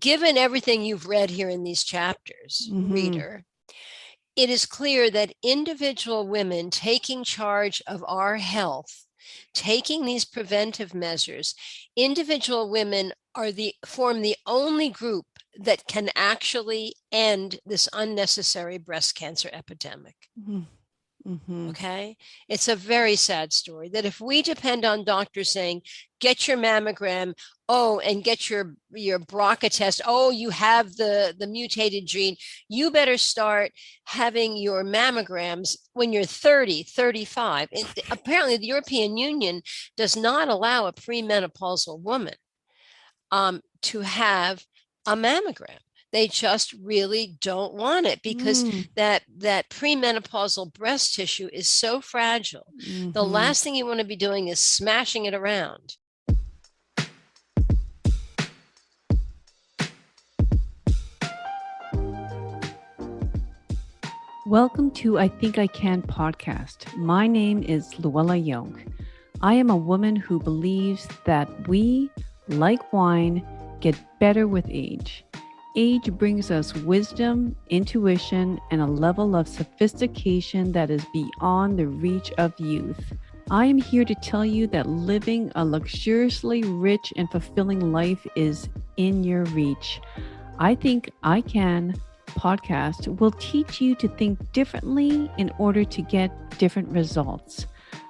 given everything you've read here in these chapters, reader, it is clear that individual women taking charge of our health, taking these preventive measures, individual women form the only group that can actually end this unnecessary breast cancer epidemic. Okay. It's a very sad story that if we depend on doctors saying, get your mammogram, and get your BRCA test, you have the mutated gene, you better start having your mammograms when you're 30, 35. Apparently the European Union does not allow a premenopausal woman to have a mammogram. They just really don't want it because that premenopausal breast tissue is so fragile. The last thing you want to be doing is smashing it around. Welcome to I Think I Can podcast. My name is Luella Young. I am a woman who believes that we, like wine, get better with age. Age brings us wisdom, intuition, and a level of sophistication that is beyond the reach of youth. I am here to tell you that living a luxuriously rich and fulfilling life is in your reach. I Think I Can podcast will teach you to think differently in order to get different results.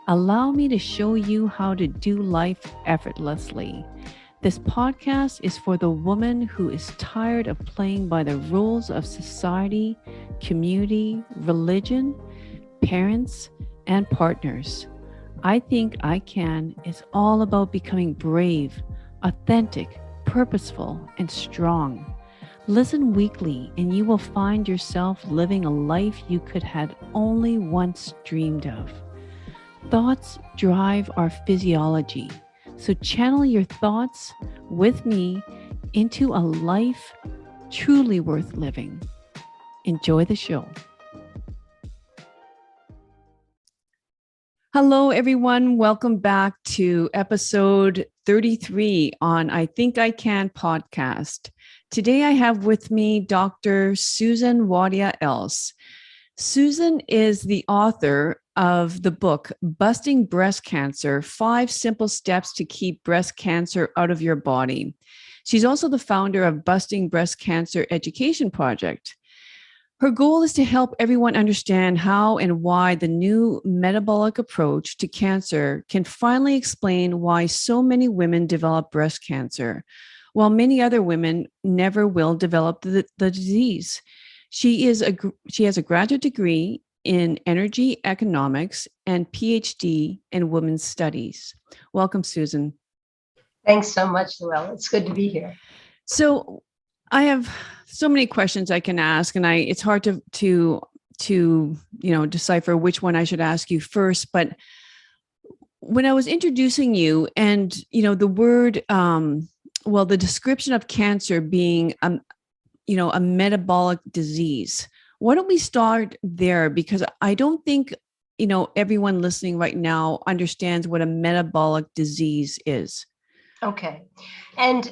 Allow me to show you how to do life effortlessly. This podcast is for the woman who is tired of playing by the rules of society, community, religion, parents, and partners. I Think I Can is all about becoming brave, authentic, purposeful, and strong. Listen weekly and you will find yourself living a life you could have only once dreamed of. Thoughts drive our physiology. So channel your thoughts with me into a life truly worth living. Enjoy the show. Hello, everyone. Welcome back to episode 33 on I Think I Can podcast. Today I have with me Dr. Susan Wadia-Ells. Susan is the author of the book, Busting Breast Cancer, 5 Simple Steps to Keep Breast Cancer Out of Your Body. She's also the founder of Busting Breast Cancer Education Project. Her goal is to help everyone understand how and why the new metabolic approach to cancer can finally explain why so many women develop breast cancer, while many other women never will develop the disease. She has a graduate degree in energy economics and Ph.D. in women's studies. Welcome, Susan. Thanks so much, Luella. It's good to be here. So I have so many questions I can ask, and it's hard to decipher which one I should ask you first. But when I was introducing you, and the word, the description of cancer being a metabolic disease. Why don't we start there? Because I don't think, everyone listening right now understands what a metabolic disease is. Okay. And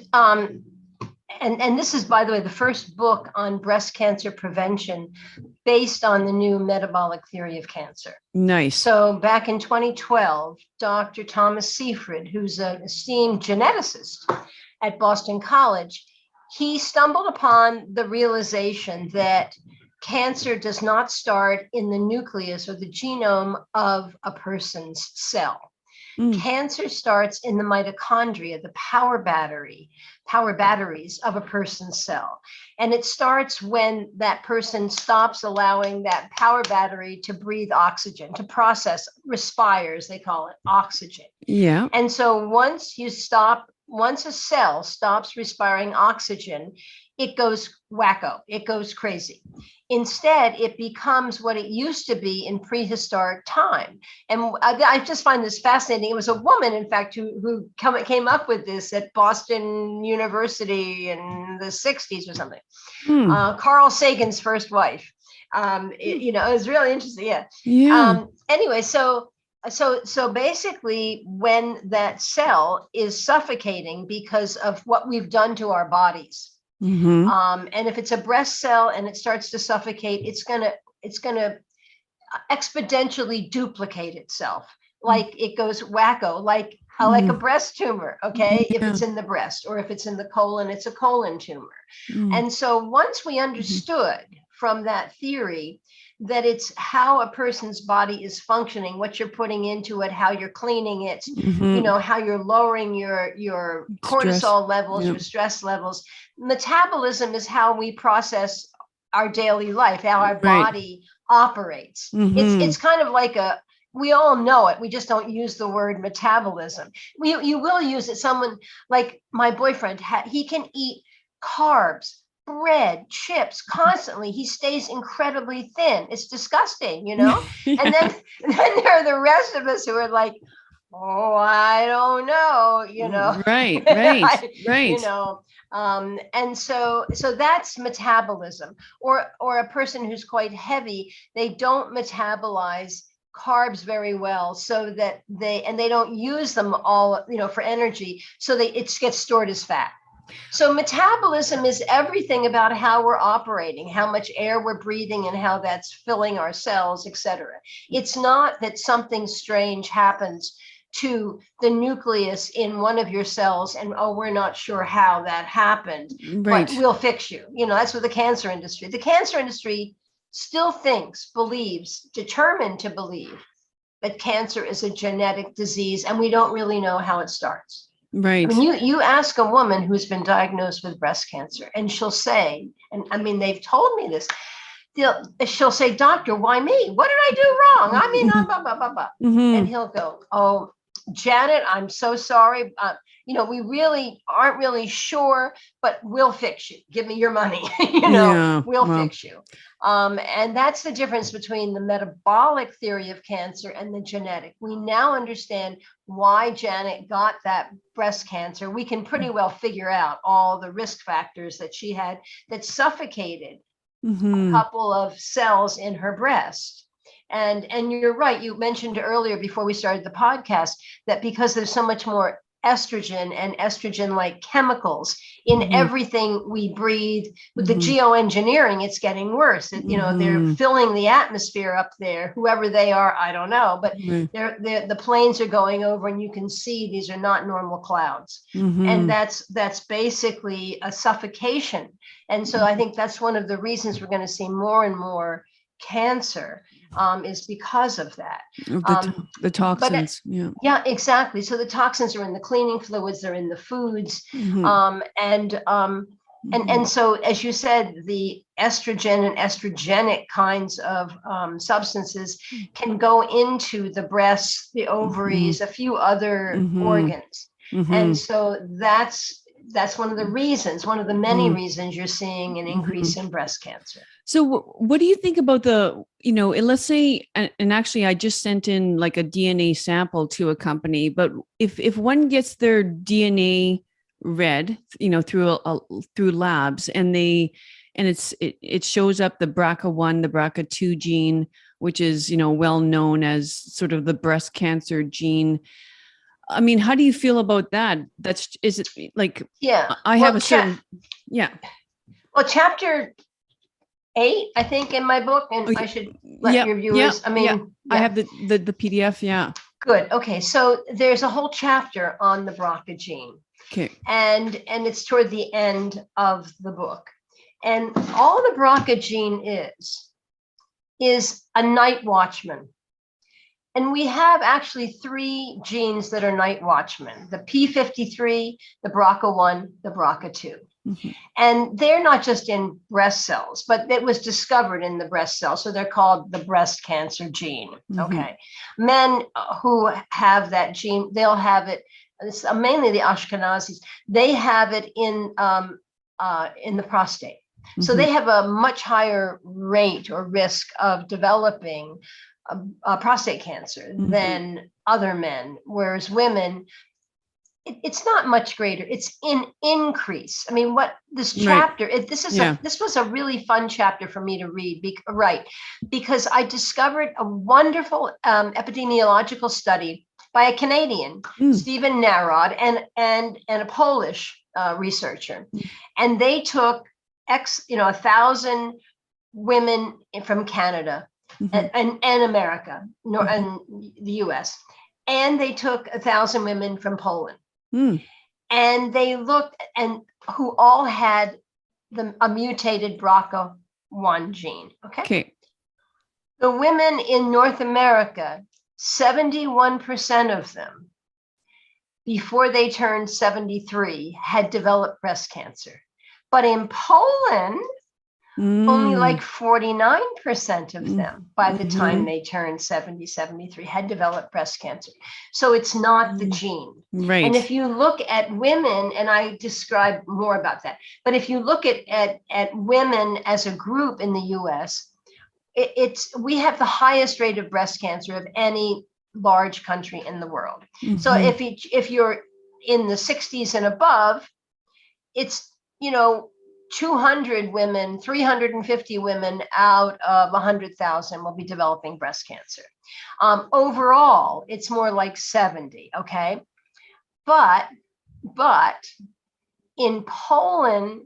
this is, by the way, the first book on breast cancer prevention based on the new metabolic theory of cancer. Nice. So back in 2012, Dr. Thomas Seyfried, who's an esteemed geneticist at Boston College, he stumbled upon the realization that cancer does not start in the nucleus or the genome of a person's cell. Cancer starts in the mitochondria, the power batteries of a person's cell. And it starts when that person stops allowing that power battery to breathe oxygen, to respires, they call it, oxygen. Yeah. And so once a cell stops respiring oxygen, it goes wacko, it goes crazy. Instead, it becomes what it used to be in prehistoric time. And I just find this fascinating. It was a woman, in fact, who came up with this at Boston University in the 60s or something. Carl Sagan's first wife. It was really interesting. Yeah. Anyway, so basically, when that cell is suffocating because of what we've done to our bodies, And if it's a breast cell and it starts to suffocate, it's gonna exponentially duplicate itself. Like it goes wacko, like a breast tumor, okay? If it's in the breast, or if it's in the colon, it's a colon tumor. And so once we understood from that theory that it's how a person's body is functioning, what you're putting into it, how you're cleaning it, how you're lowering your cortisol levels, your stress levels. Metabolism is how we process our daily life, how our body operates. It's kind of like we all know it. We just don't use the word metabolism. You will use it. Someone like my boyfriend, he can eat carbs, bread, chips constantly. He stays incredibly thin. It's disgusting, And then there are the rest of us who are like, oh, I don't know, Right. And so that's metabolism. Or a person who's quite heavy, they don't metabolize carbs very well, so that they don't use them all, for energy, so it gets stored as fat. So metabolism is everything about how we're operating, how much air we're breathing, and how that's filling our cells, etc. It's not that something strange happens to the nucleus in one of your cells and, oh, we're not sure how that happened, but we'll fix you. That's what the cancer industry still believes, determined to believe that cancer is a genetic disease, and we don't really know how it starts. Right. I mean, you ask a woman who's been diagnosed with breast cancer, and she'll say, and I mean, they've told me this, she'll say, doctor, why me? What did I do wrong? I mean, blah, blah, blah, blah. And he'll go, oh, Janet, I'm so sorry. We really aren't really sure, but we'll fix you. Give me your money. We'll fix you. And that's the difference between the metabolic theory of cancer and the genetic. We now understand why Janet got that breast cancer. We can pretty well figure out all the risk factors that she had that suffocated a couple of cells in her breast. And you're right. You mentioned earlier, before we started the podcast, that because there's so much more estrogen and estrogen-like chemicals in everything we breathe, with the geoengineering, it's getting worse. They're filling the atmosphere up there, whoever they are, I don't know, but the planes are going over, and you can see these are not normal clouds. And that's basically a suffocation. And so I think that's one of the reasons we're going to see more and more cancer, is because of that. The toxins. Yeah, exactly. So the toxins are in the cleaning fluids, they're in the foods. And so, as you said, the estrogen and estrogenic kinds of substances can go into the breasts, the ovaries, a few other organs. And so that's one of the reasons, one of the many reasons you're seeing an increase in breast cancer. So what do you think about let's say, and actually I just sent in like a DNA sample to a company, but if one gets their DNA read, through labs, and it shows up the BRCA1, the BRCA2 gene, which is, well known as sort of the breast cancer gene. I mean, how do you feel about that? Is it like, I have a certain, Well, chapter 8, I think, in my book, and I should let your viewers, I have the PDF. Yeah. Good. Okay. So there's a whole chapter on the BRCA gene. Okay. And it's toward the end of the book. And all the BRCA gene is a night watchman. And we have actually 3 genes that are night watchmen: the P53, the BRCA1, the BRCA2. And they're not just in breast cells, but it was discovered in the breast cells. So they're called the breast cancer gene. Okay. Men who have that gene, they'll have it, it's mainly the Ashkenazis, they have it in the prostate. So they have a much higher rate or risk of developing prostate cancer than other men, whereas women, it's not much greater. It's in increase. I mean, what this chapter, this was a really fun chapter for me to read, because I discovered a wonderful epidemiological study by a Canadian, Stephen Narod, and a Polish researcher. And they took 1,000 women from Canada and America, and the US. And they took 1,000 women from Poland. And they looked, and who all had a mutated BRCA1 gene. Okay. The women in North America, 71% of them, before they turned 73, had developed breast cancer. But in Poland, only like 49% of them, by the time they turned 70, 73, had developed breast cancer. So it's not the gene. Right. And if you look at women, and I describe more about that, but if you look at women as a group in the US, we have the highest rate of breast cancer of any large country in the world. So if you're in the 60s and above, it's 200 women, 350 women out of 100,000 will be developing breast cancer. Overall, it's more like 70. Okay, but in Poland,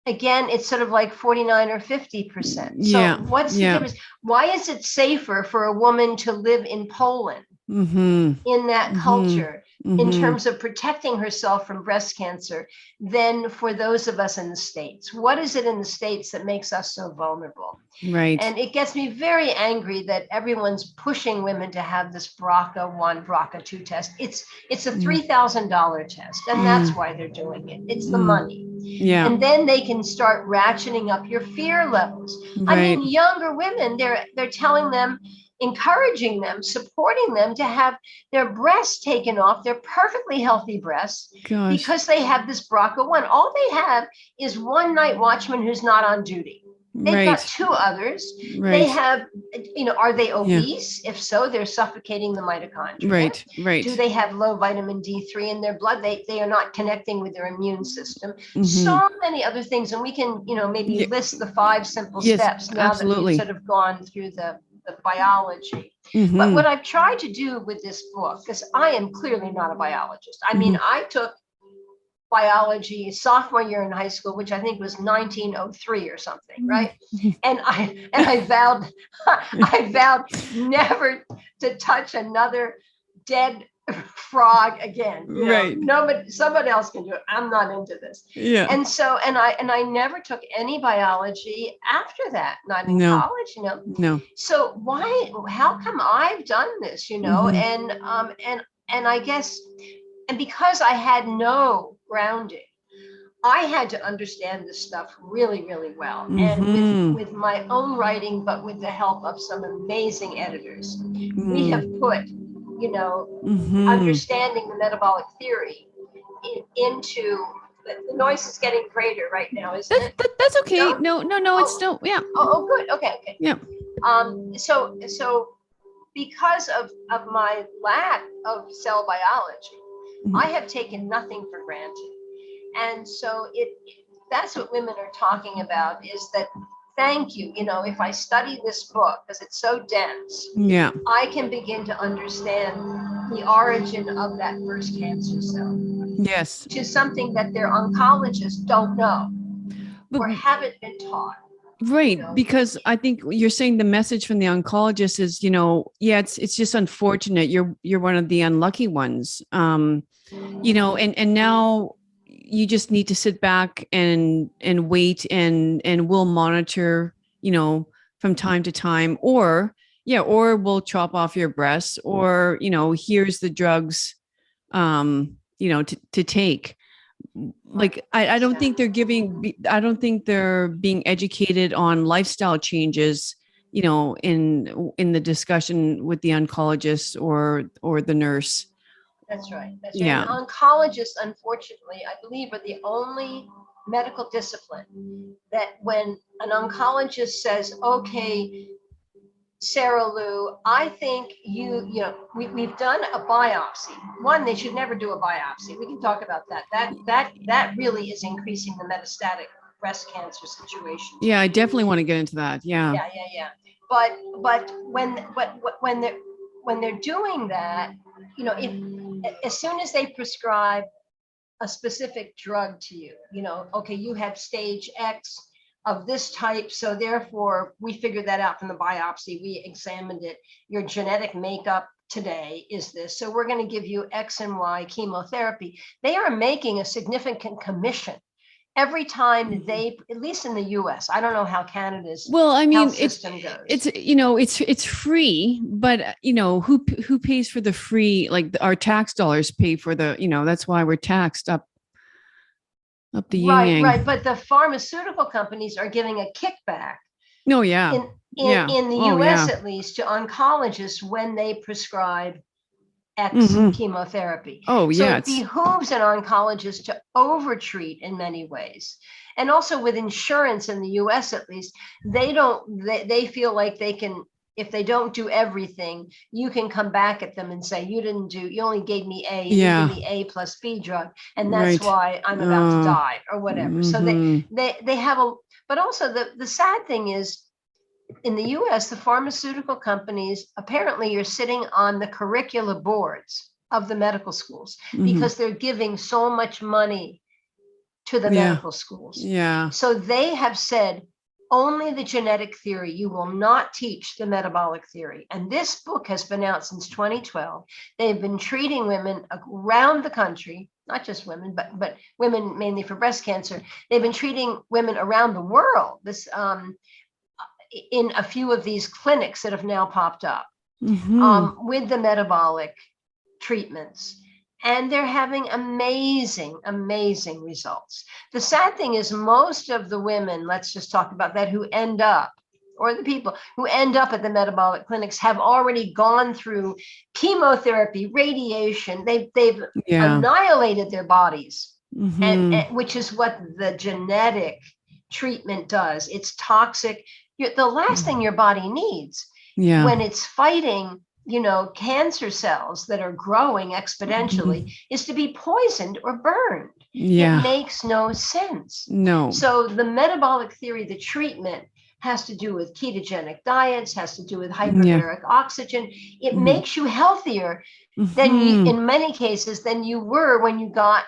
again, it's sort of like 49 or 50%. So what's the difference? Why is it safer for a woman to live in Poland in that culture in terms of protecting herself from breast cancer than for those of us in the States? What is it in the States that makes us so vulnerable? Right. And it gets me very angry that everyone's pushing women to have this BRCA1, BRCA2 test. It's a $3,000 test, and that's why they're doing it. It's the money. Yeah. And then they can start ratcheting up your fear levels. Right. I mean, younger women, they're telling them, encouraging them, supporting them to have their breasts taken off, their perfectly healthy breasts, because they have this BRCA1. All they have is one night watchman who's not on duty. They've got two others. They have, are they obese? If so, they're suffocating the mitochondria. Right. Do they have low vitamin D3 in their blood? They are not connecting with their immune system. So many other things. And we can, maybe list the 5 simple steps now that we've sort of gone through the biology. But what I've tried to do with this book, because I am clearly not a biologist. I mean, I took biology sophomore year in high school, which I think was 1903 or something, right? And I vowed never to touch another dead frog again. Nobody, somebody else can do it. I'm not into this. And so, and I never took any biology after that, not in college, So how come I've done this, and I guess, and because I had no grounding, I had to understand this stuff really, really well. And with my own writing, but with the help of some amazing editors, we have put, understanding the metabolic theory into the noise is getting greater right now, isn't it? That's okay. No, it's still, Oh, good. Okay. Yeah. So because of my lack of cell biology, I have taken nothing for granted. And so that's what women are talking about, is that, thank you, if I study this book, because it's so dense, I can begin to understand the origin of that first cancer cell. Yes. Which is something that their oncologists don't know or haven't been taught. Right. Because I think you're saying the message from the oncologist is, it's just unfortunate. You're one of the unlucky ones. And now you just need to sit back and wait and we'll monitor, from time to time, or we'll chop off your breasts, or, here's the drugs, to take. Like, I don't think they're being educated on lifestyle changes, in the discussion with the oncologist or the nurse. That's right. And oncologists, unfortunately, I believe, are the only medical discipline that when an oncologist says, okay, Sarah Lou, I think we've done a biopsy. One, they should never do a biopsy. We can talk about that. That really is increasing the metastatic breast cancer situation. Yeah, I definitely want to get into that. Yeah. But when when they're doing that, if as soon as they prescribe a specific drug to you, okay, you have stage X of this type, so therefore we figured that out from the biopsy, we examined it, your genetic makeup today is this, so we're going to give you X and Y chemotherapy. They are making a significant commission every time they, at least in the US, I don't know how Canada's health system goes. It's free, but who pays for the free? Like our tax dollars pay for the, that's why we're taxed up the yin-yang. Right. But the pharmaceutical companies are giving a kickback. Oh yeah. In the US at least, to oncologists when they prescribe X chemotherapy. Oh yeah. So it behooves an oncologist to overtreat in many ways. And also with insurance in the US at least, they feel like they can, if they don't do everything, you can come back at them and say, you only gave me A, you gave me A plus B drug, and that's why I'm about to die or whatever. So they have but also the sad thing is, in the US, the pharmaceutical companies, apparently you're sitting on the curricula boards of the medical schools because they're giving so much money to the medical schools. Yeah. So they have said, only the genetic theory, you will not teach the metabolic theory. And this book has been out since 2012. They've been treating women around the country, not just women, but women mainly for breast cancer. They've been treating women around the world. This in a few of these clinics that have now popped up with the metabolic treatments. And they're having amazing, amazing results. The sad thing is most of the women, let's just talk about that, who end up, or the people who end up at the metabolic clinics have already gone through chemotherapy, radiation. They've annihilated their bodies, and which is what the genetic treatment does. It's toxic. The last thing your body needs when it's fighting, cancer cells that are growing exponentially is to be poisoned or burned. It makes no sense. No. So the metabolic theory, the treatment, has to do with ketogenic diets, has to do with hyperbaric oxygen. It makes you healthier than in many cases than you were when you got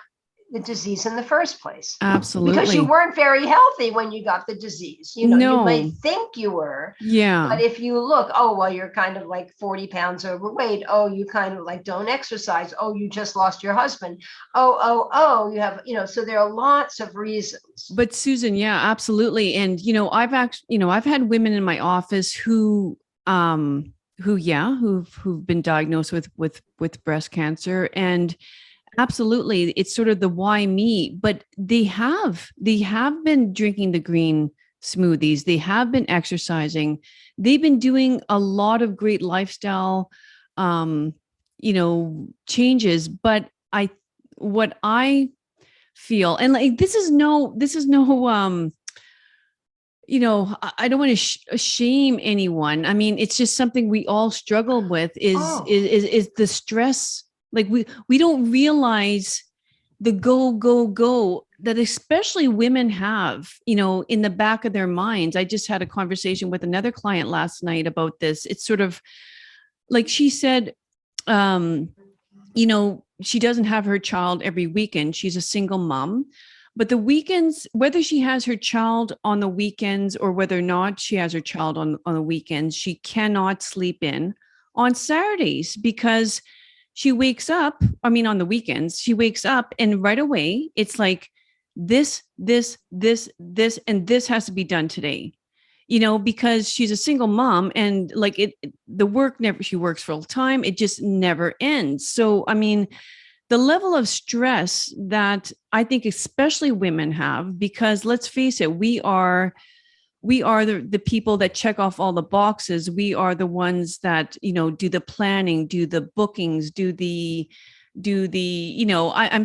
the disease in the first place. Absolutely. Because you weren't very healthy when you got the disease. You might think you were. Yeah. But if you look, you're kind of like 40 pounds overweight. Oh, you kind of like don't exercise. Oh, you just lost your husband. You have, so there are lots of reasons. But Susan, yeah, absolutely. And, I've had women in my office who've been diagnosed with breast cancer, and absolutely, it's sort of the why me, but they have been drinking the green smoothies. They have been exercising. They've been doing a lot of great lifestyle, changes. But what I feel, and like, this is no, I don't want to shame anyone. I mean, it's just something we all struggle with is the stress. Like we don't realize the go that especially women have, in the back of their minds. I just had a conversation with another client last night about this. It's sort of like she said, she doesn't have her child every weekend. She's a single mom, but the weekends, whether she has her child on the weekends or whether or not she has her child on the weekends, she cannot sleep in on Saturdays because she wakes up, on the weekends, she wakes up and right away, it's like this, and this has to be done today, because she's a single mom and like she works full time. It just never ends. So, the level of stress that I think especially women have, because let's face it, we are the people that check off all the boxes. We are the ones that, do the planning, do the bookings, I'm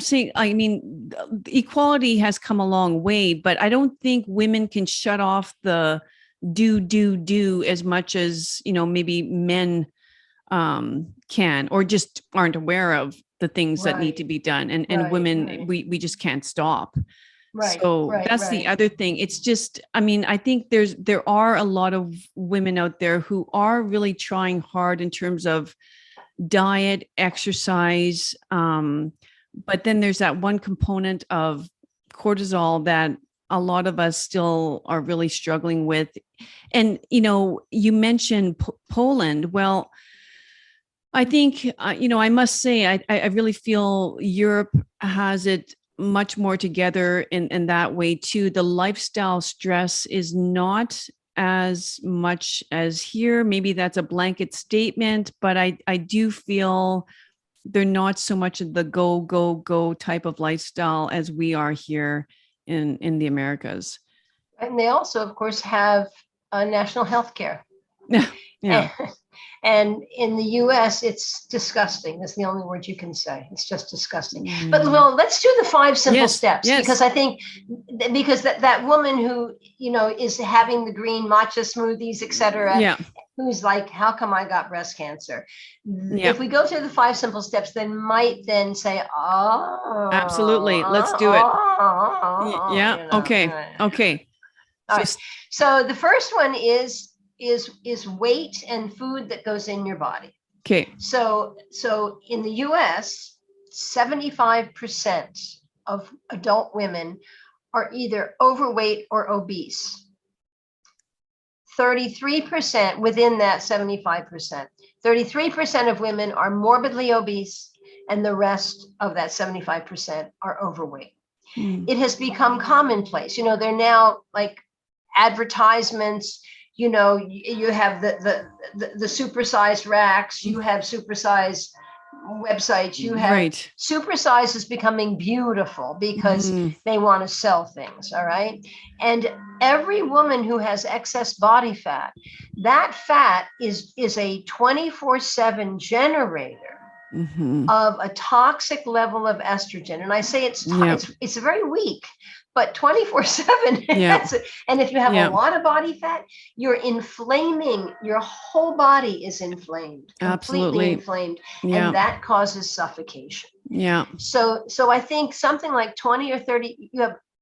saying, equality has come a long way, but I don't think women can shut off the do as much as, maybe men can, or just aren't aware of the things that need to be done. And women, we just can't stop. That's the other thing. It's just, I think there are a lot of women out there who are really trying hard in terms of diet, exercise. But then there's that one component of cortisol that a lot of us still are really struggling with. And, you mentioned Poland. Well, I think, I must say, I really feel Europe has it much more together in that way too. The lifestyle stress is not as much as here. Maybe that's a blanket statement, but I do feel they're not so much of the go, go, go type of lifestyle as we are here in the Americas. And they also, of course, have national health care. Yeah. And in the US, it's disgusting. That's the only word you can say. It's just disgusting. But well, let's do the 5 simple steps, because I think because that woman who, is having the green matcha smoothies, etc., who's like, how come I got breast cancer? If we go through the 5 simple steps, then might then say, oh, absolutely. Let's do it. Okay. All right. So the first one is weight and food that goes in your body. Okay. So in the US, 75% of adult women are either overweight or obese. 33% within that 75%. 33% of women are morbidly obese, and the rest of that 75% are overweight. It has become commonplace. They're now like advertisements. You have the supersized racks, you have supersized websites, you have supersize is becoming beautiful because they want to sell things. All right. And every woman who has excess body fat, that fat is a 24/7 generator of a toxic level of estrogen. And I say it's very weak, but 24/7. And if you have a lot of body fat, you're inflaming. Your whole body is inflamed, completely inflamed, and that causes suffocation. So I think something like 20 or 30.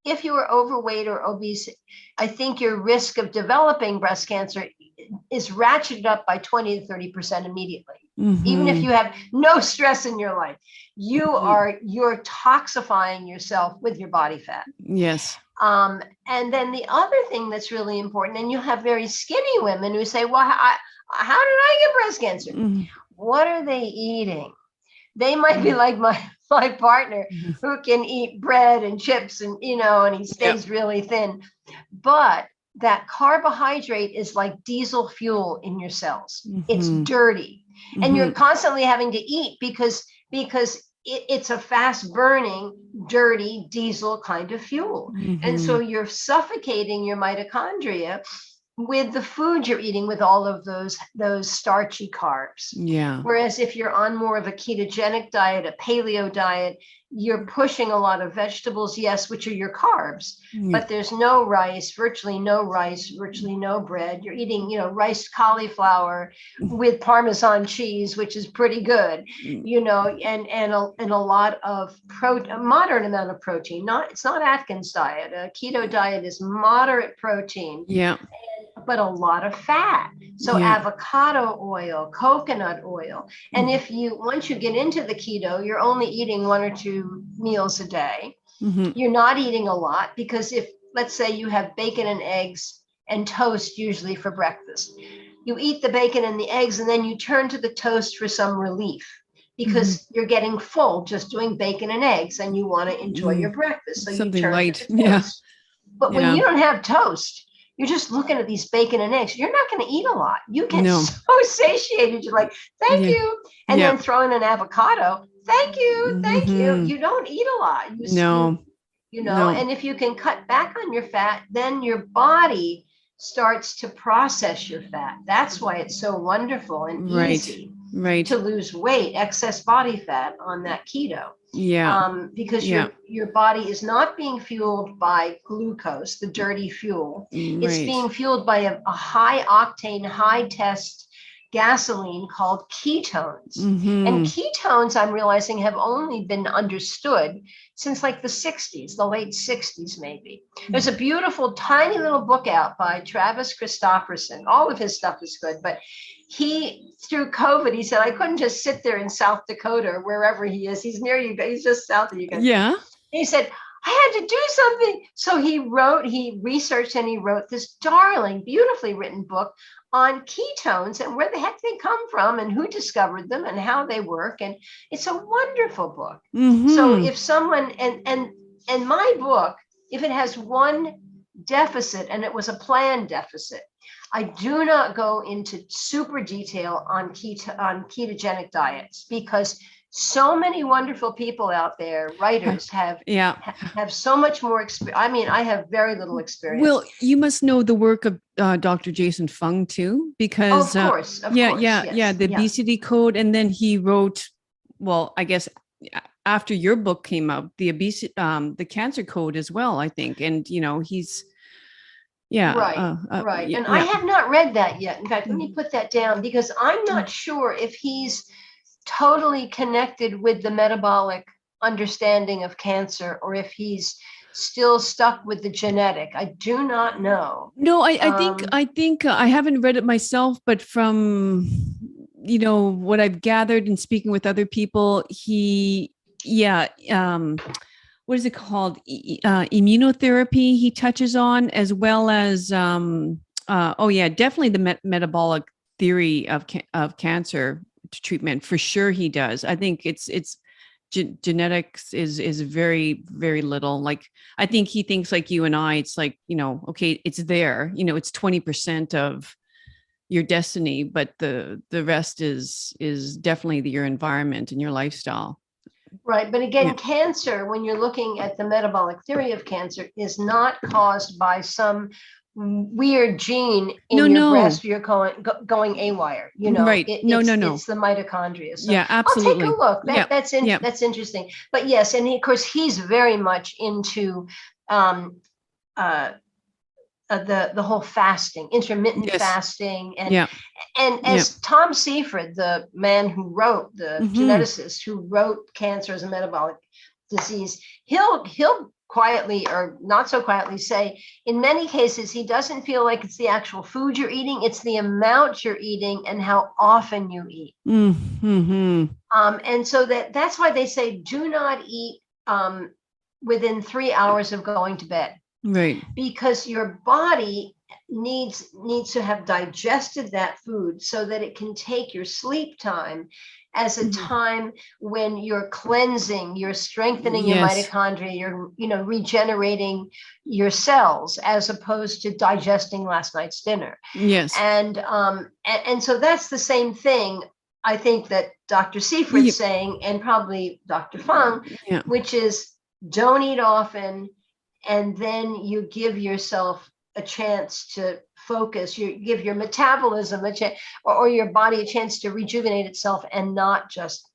If you are overweight or obese, I think your risk of developing breast cancer is ratcheted up by 20 to 30% immediately. Even if you have no stress in your life, you're toxifying yourself with your body fat. Yes. And then the other thing that's really important, and you have very skinny women who say, well, how did I get breast cancer? What are they eating? They might be like my partner who can eat bread and chips and, and he stays really thin. But that carbohydrate is like diesel fuel in your cells. It's dirty. And you're constantly having to eat because it's a fast burning, dirty diesel kind of fuel. And so you're suffocating your mitochondria with the food you're eating, with all of those starchy carbs. Whereas if you're on more of a ketogenic diet, a paleo diet, you're pushing a lot of vegetables, yes, which are your carbs, but there's no rice, virtually no bread. You're eating, rice cauliflower with Parmesan cheese, which is pretty good, and a lot of a moderate amount of protein. It's not Atkins diet. A keto diet is moderate protein. But a lot of fat. So avocado oil, coconut oil. And once you get into the keto, you're only eating 1 or 2 meals a day. You're not eating a lot, because if, let's say, you have bacon and eggs and toast usually for breakfast, you eat the bacon and the eggs and then you turn to the toast for some relief, because you're getting full just doing bacon and eggs and you want to enjoy your breakfast. So something you turn light. to the toast. But when you don't have toast, you're just looking at these bacon and eggs, you're not going to eat a lot. You get so satiated. You're like, thank you. And then throw in an avocado. Thank you. Thank you. You don't eat a lot. And if you can cut back on your fat, then your body starts to process your fat. That's why it's so wonderful and easy to lose weight, excess body fat on that keto. Because your body is not being fueled by glucose, the dirty fuel. It's being fueled by a high octane, high test gasoline called ketones. Mm-hmm. And ketones, I'm realizing, have only been understood since like the 60s, the late 60s, maybe. There's a beautiful, tiny little book out by Travis Christofferson. All of his stuff is good, but he, through COVID, he said, I couldn't just sit there in South Dakota or wherever he is. He's near you guys. He's just south of you guys. Yeah. He said, I had to do something. So he researched and he wrote this darling, beautifully written book on ketones and where the heck they come from and who discovered them and how they work. And it's a wonderful book. Mm-hmm. So if someone, and my book, if it has one deficit, and it was a planned deficit, I do not go into super detail on ketogenic diets, because so many wonderful people out there, writers, have so much more experience. I mean, I have very little experience. Well, you must know the work of Dr. Jason Fung too, because of course, the obesity code, and then he wrote, well, I guess after your book came out, the obesity, the cancer code as well, I think, and he's. Yeah. Right. And I have not read that yet. In fact, let me put that down, because I'm not sure if he's totally connected with the metabolic understanding of cancer, or if he's still stuck with the genetic. I do not know. No, I think I haven't read it myself, but from what I've gathered and speaking with other people, what is it called? Immunotherapy he touches on, as well as, definitely the metabolic theory of cancer treatment. For sure he does. I think it's genetics is very, very little. Like, I think he thinks like you and I, it's like, okay, it's there, it's 20% of your destiny, but the rest is definitely your environment and your lifestyle. Right. But again, cancer, when you're looking at the metabolic theory of cancer, is not caused by some weird gene in your breast. You're going awire, Right. No. It's the mitochondria. So yeah, absolutely. I'll take a look. That's interesting. But yes, and of course, he's very much into the whole fasting, intermittent fasting, and as Tom Seifert, the man who wrote, the geneticist who wrote Cancer as a Metabolic Disease, he'll quietly or not so quietly say, in many cases, he doesn't feel like it's the actual food you're eating, it's the amount you're eating and how often you eat. Mm-hmm. And so that's why they say, do not eat within 3 hours of going to bed. Right. Because your body needs to have digested that food so that it can take your sleep time as a time when you're cleansing, you're strengthening your mitochondria, you're regenerating your cells, as opposed to digesting last night's dinner. Yes. And so that's the same thing, I think, that Dr. Seifert's saying, and probably Dr. Fung, which is don't eat often. And then you give yourself a chance to focus. You give your metabolism a chance, or your body a chance to rejuvenate itself, and not just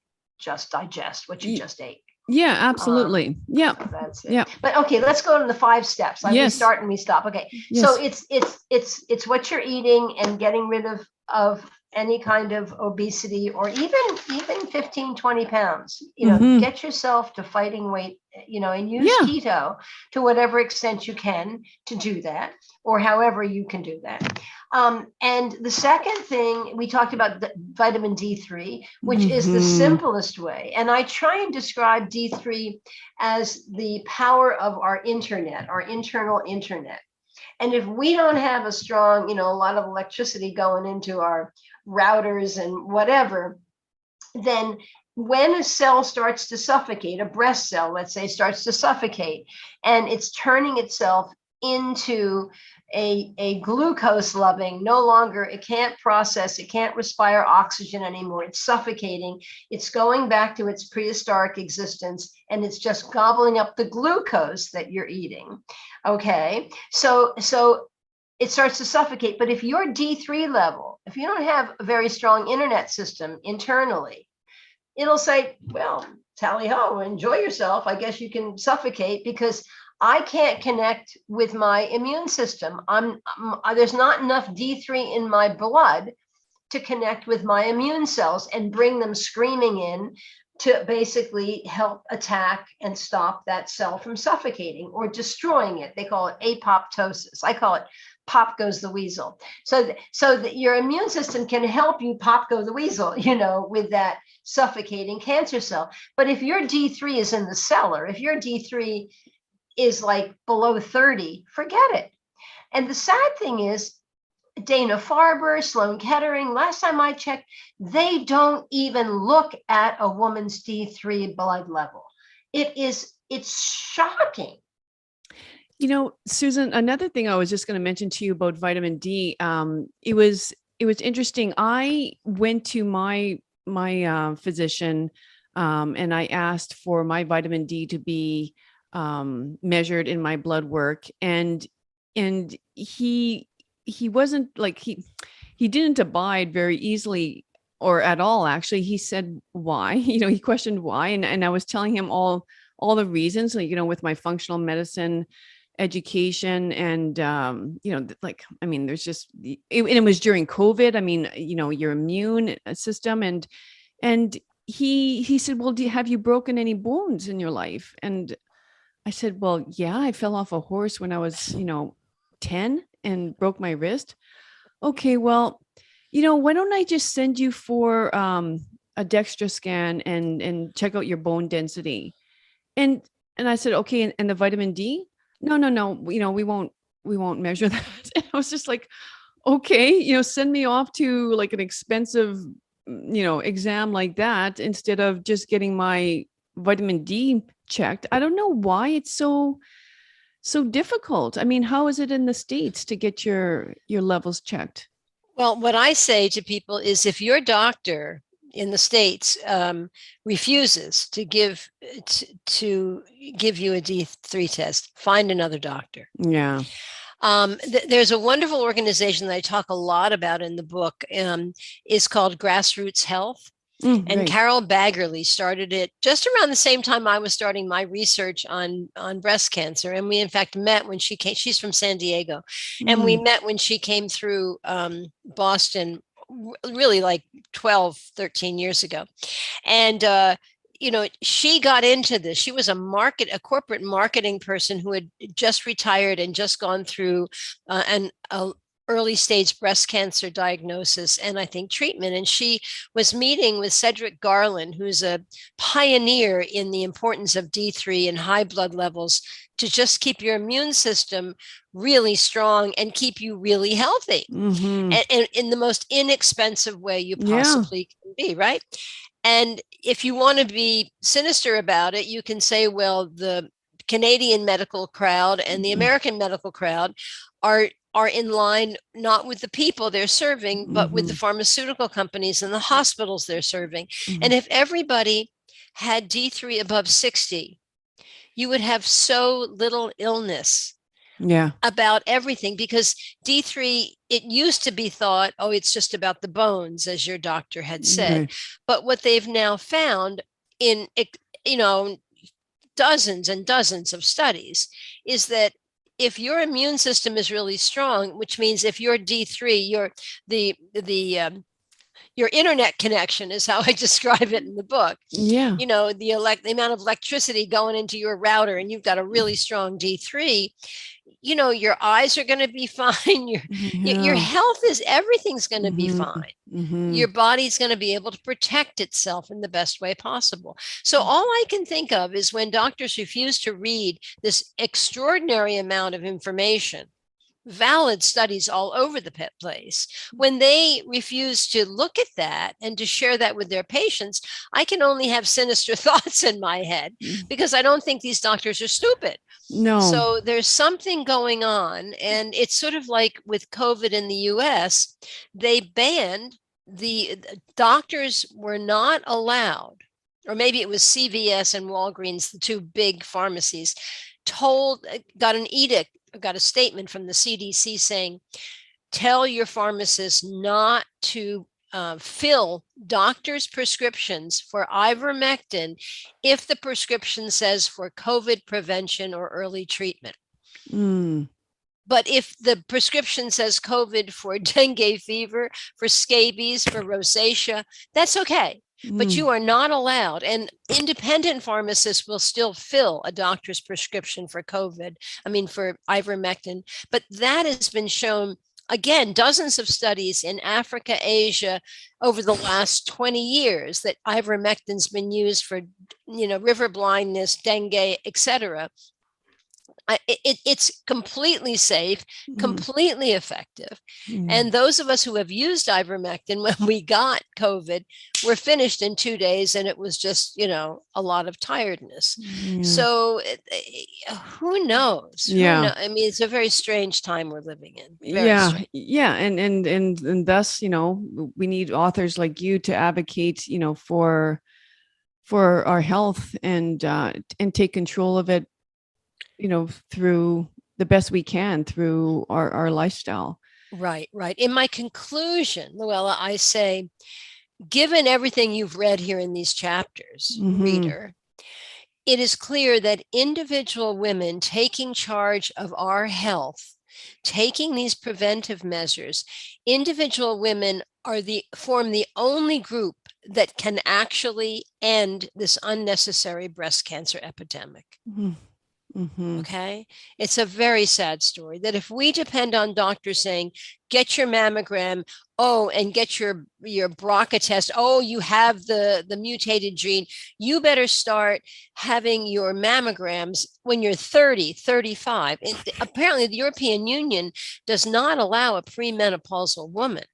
digest what you just ate. Yeah, absolutely. That's it. Yeah. But okay, let's go to the 5 steps. We start and we stop. Okay. Yes. So it's what you're eating and getting rid of any kind of obesity, or even 15, 20 pounds, get yourself to fighting weight, and use keto to whatever extent you can to do that, or however you can do that. And the second thing, we talked about the vitamin D3, which is the simplest way. And I try and describe D3 as the power of our internet, our internal internet. And if we don't have a strong, a lot of electricity going into our routers and whatever, then when a cell starts to suffocate, a breast cell, let's say, starts to suffocate, and it's turning itself into a glucose loving, no longer, it can't process, it can't respire oxygen anymore, it's suffocating, it's going back to its prehistoric existence, and it's just gobbling up the glucose that you're eating. Okay, so it starts to suffocate. But if your D3 level, if you don't have a very strong internet system internally, it'll say, well, tally ho, enjoy yourself. I guess you can suffocate, because I can't connect with my immune system. There's not enough D3 in my blood to connect with my immune cells and bring them screaming in to basically help attack and stop that cell from suffocating or destroying it. They call it apoptosis. I call it pop goes the weasel. So that your immune system can help you pop go the weasel, with that suffocating cancer cell. But if your D3 is in the cellar, if your D3 is like below 30, forget it. And the sad thing is, Dana-Farber, Sloan Kettering, last time I checked, they don't even look at a woman's D3 blood level. It's shocking. Susan, another thing I was just going to mention to you about vitamin D, it was interesting. I went to my physician, and I asked for my vitamin D to be measured in my blood work, and he wasn't like he didn't abide very easily or at all. Actually, he said why. He questioned why, and I was telling him all the reasons. With my functional medicine education and there's just it was during COVID. Your immune system and he said, well, have you broken any bones in your life? And I said, well, yeah, I fell off a horse when I was 10 and broke my wrist. Okay, well, why don't I just send you for a DEXA scan and check out your bone density? And I said, okay, and the vitamin D? No, we won't measure that. And I was just like, okay, send me off to like an expensive, exam like that instead of just getting my vitamin D checked. I don't know why it's so difficult. How is it in the States to get your levels checked? Well, what I say to people is if your doctor in the States refuses to give you a D3 test, find another doctor. Yeah. There's a wonderful organization that I talk a lot about in the book, is called Grassroots Health. And right. Carol Baggerly started it just around the same time I was starting my research on breast cancer. And we, in fact, met when she came. She's from San Diego. And we met when she came through Boston, really like 12, 13 years ago. And, she got into this. She was a corporate marketing person who had just retired and just gone through an early stage breast cancer diagnosis and I think treatment. And she was meeting with Cedric Garland, who's a pioneer in the importance of D3 and high blood levels to just keep your immune system really strong and keep you really healthy, and in the most inexpensive way you possibly can be, right? And if you want to be sinister about it, you can say, well, the Canadian medical crowd and the American medical crowd are in line not with the people they're serving, but with the pharmaceutical companies and the hospitals they're serving. And if everybody had D3 above 60, you would have so little illness about everything, because D3, it used to be thought, oh, it's just about the bones, as your doctor had said. But what they've now found in, dozens and dozens of studies is that if your immune system is really strong, which means if you're D3, your internet connection is how I describe it in the book. Yeah. The amount of electricity going into your router, and you've got a really strong D3, your eyes are going to be fine. Your health everything's going to be fine. Your body's going to be able to protect itself in the best way possible. So all I can think of is when doctors refuse to read this extraordinary amount of information, valid studies all over the place, when they refuse to look at that and to share that with their patients, I can only have sinister thoughts in my head, because I don't think these doctors are stupid. No. So there's something going on. And it's sort of like with COVID in the US, they banned the doctors were not allowed, or maybe it was CVS and Walgreens, the two big pharmacies, got an edict, got a statement from the CDC saying, tell your pharmacist not to fill doctors' prescriptions for ivermectin if the prescription says for COVID prevention or early treatment. But if the prescription says COVID for dengue fever, for scabies, for rosacea, that's okay. But you are not allowed, and independent pharmacists will still fill a doctor's prescription for COVID, for ivermectin. But that has been shown, again, dozens of studies in Africa, Asia, over the last 20 years that ivermectin's been used for, river blindness, dengue, etc. It's completely safe, completely effective. And those of us who have used ivermectin when we got COVID were finished in 2 days, and it was just, a lot of tiredness. So who knows? Yeah. It's a very strange time we're living in. Yeah. And thus, we need authors like you to advocate, for our health and take control of it, through the best we can through our lifestyle. Right. In my conclusion, Luella, I say, given everything you've read here in these chapters, reader, it is clear that individual women taking charge of our health, taking these preventive measures, individual women form the only group that can actually end this unnecessary breast cancer epidemic. Okay. It's a very sad story that if we depend on doctors saying, get your mammogram, and get your BRCA test, you have the mutated gene, you better start having your mammograms when you're 30, 35. Apparently the European Union does not allow a premenopausal woman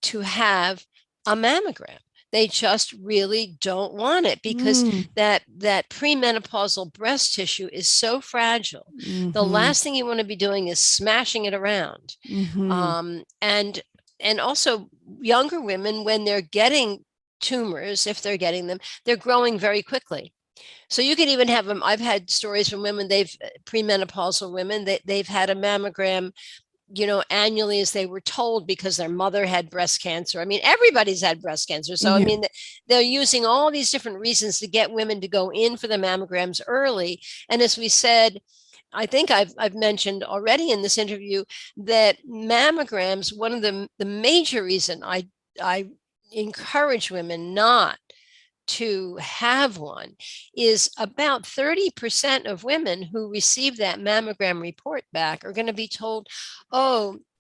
to have a mammogram. They just really don't want it because that premenopausal breast tissue is so fragile. The last thing you want to be doing is smashing it around. And also younger women, when they're getting tumors, if they're getting them, they're growing very quickly. So you can even have them. I've had stories from women, premenopausal women, they've had a mammogram annually as they were told because their mother had breast cancer. Everybody's had breast cancer. So, they're using all these different reasons to get women to go in for the mammograms early. And as we said, I think I've mentioned already in this interview that mammograms, one of the major reason I encourage women not to have one is about 30% of women who receive that mammogram report back are going to be told,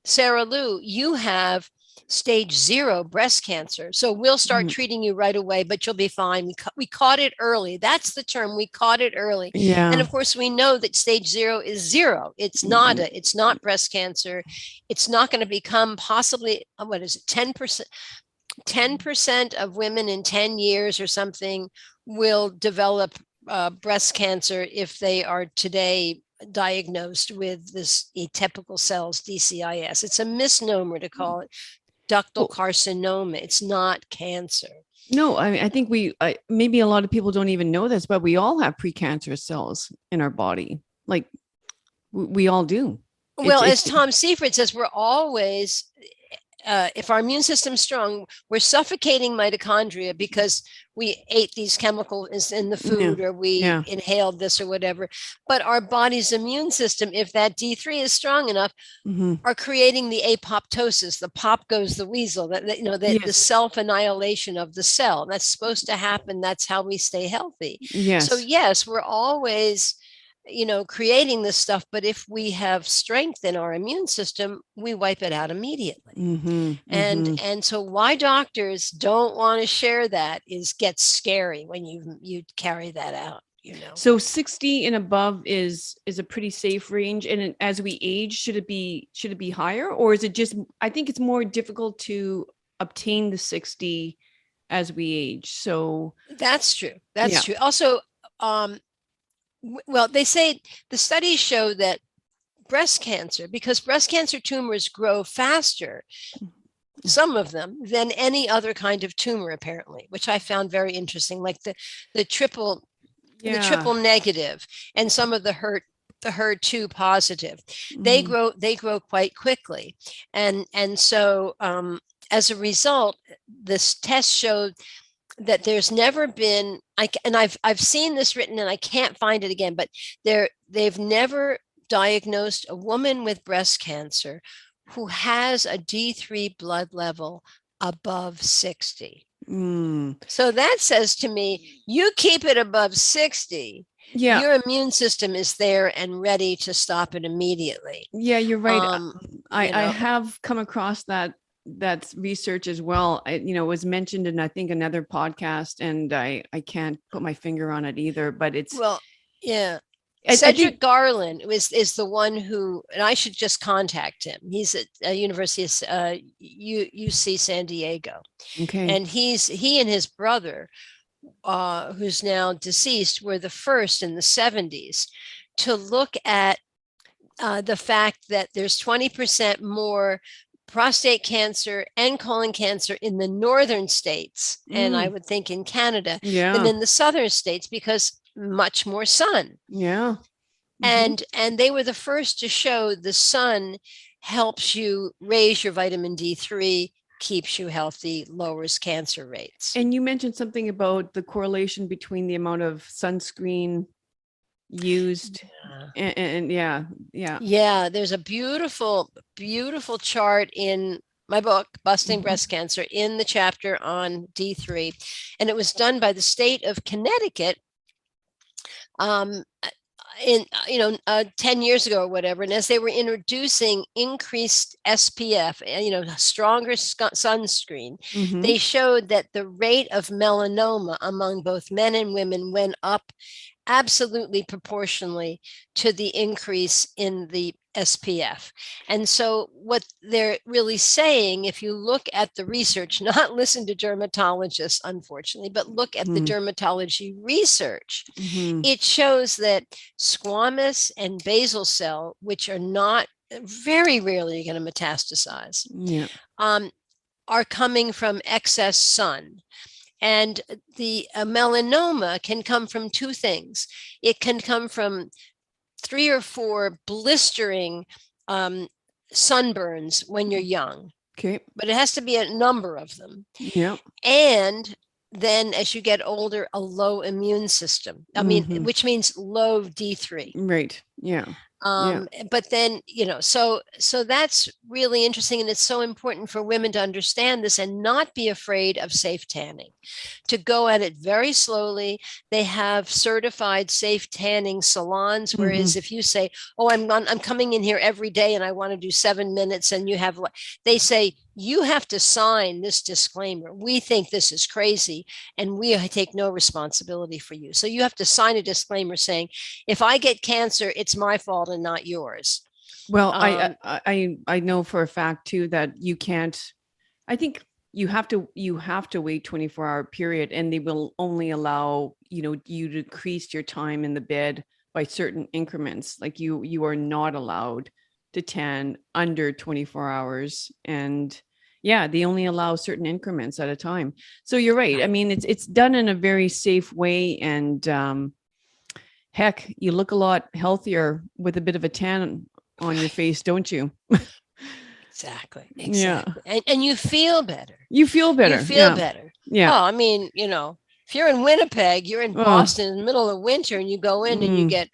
Sarah Lou, you have stage 0 breast cancer. So we'll start treating you right away, but you'll be fine. We caught it early. That's the term. We caught it early. Yeah. And of course, we know that stage 0 is 0. It's it's not breast cancer. It's not going to become possibly, 10% of women in 10 years or something will develop breast cancer if they are today diagnosed with this atypical cells, DCIS. It's a misnomer to call it ductal carcinoma. It's not cancer. No, I think maybe a lot of people don't even know this, but we all have precancerous cells in our body. Like we all do. Well, as Tom Seifert says, we're always, if our immune system's strong, we're suffocating mitochondria because we ate these chemicals in the food or we inhaled this or whatever. But our body's immune system, if that D3 is strong enough, are creating the apoptosis. The pop goes the weasel, the self-annihilation of the cell. That's supposed to happen. That's how we stay healthy. Yes. So yes, we're always creating this stuff, but if we have strength in our immune system, we wipe it out immediately. And so why doctors don't want to share that gets scary when you carry that out. So 60 and above is a pretty safe range, and as we age, should it be higher, or is it just, I think it's more difficult to obtain the 60 as we age. So that's true. True. Also, well, they say the studies show that breast cancer, because breast cancer tumors grow faster, some of them, than any other kind of tumor, apparently, which I found very interesting, like the triple negative and some of the HER2 positive. They grow quite quickly. And so as a result, this test showed that there's never been, I've seen this written and I can't find it again, but they've never diagnosed a woman with breast cancer who has a D3 blood level above 60. So that says to me, you keep it above 60, your immune system is there and ready to stop it immediately. Yeah, you're right. I You know, have come across that research as well. It was mentioned in, I think, another podcast, and I can't put my finger on it either, but it's, well, yeah. I Cedric think, Garland is the one who, and I should just contact him. He's at University of UC San Diego, okay. and he and his brother, who's now deceased, were the first in the 70s to look at the fact that there's 20% more prostate cancer and colon cancer in the northern states, and I would think in Canada, than in the southern states, because much more sun. Yeah. And they were the first to show the sun helps you raise your vitamin D3, keeps you healthy, lowers cancer rates. And you mentioned something about the correlation between the amount of sunscreen used and yeah. There's a beautiful chart in my book, Busting Breast Cancer, in the chapter on D3, and it was done by the state of Connecticut in 10 years ago or whatever. And as they were introducing increased SPF, stronger sunscreen, they showed that the rate of melanoma among both men and women went up absolutely proportionally to the increase in the SPF. And so what they're really saying, if you look at the research, not listen to dermatologists, unfortunately, but look at the dermatology research, it shows that squamous and basal cell, which are not very rarely going to metastasize, are coming from excess sun. And the melanoma can come from two things. It can come from 3 or 4 blistering sunburns when you're young. Okay. But it has to be a number of them. Yeah. And then as you get older, a low immune system. I mean, which means low D3. Right. Yeah. But then, so that's really interesting. And it's so important for women to understand this and not be afraid of safe tanning, to go at it very slowly. They have certified safe tanning salons. Whereas if you say, oh, I'm coming in here every day and I want to do 7 minutes, and they say, you have to sign this disclaimer. We think this is crazy and we take no responsibility for you. So you have to sign a disclaimer saying, if I get cancer, it's my fault and not yours. Well, I know for a fact too that you can't, I think you have to wait 24-hour period, and they will only allow, you to increase your time in the bed by certain increments. Like you are not allowed to tan under 24 hours. And they only allow certain increments at a time. So you're right. I mean, it's done in a very safe way. And heck, you look a lot healthier with a bit of a tan on your face, don't you? Exactly. Yeah. And you feel better. You feel better. Yeah. Oh, I mean, if you're in Winnipeg, you're in Boston in the middle of winter, and you go in and you get,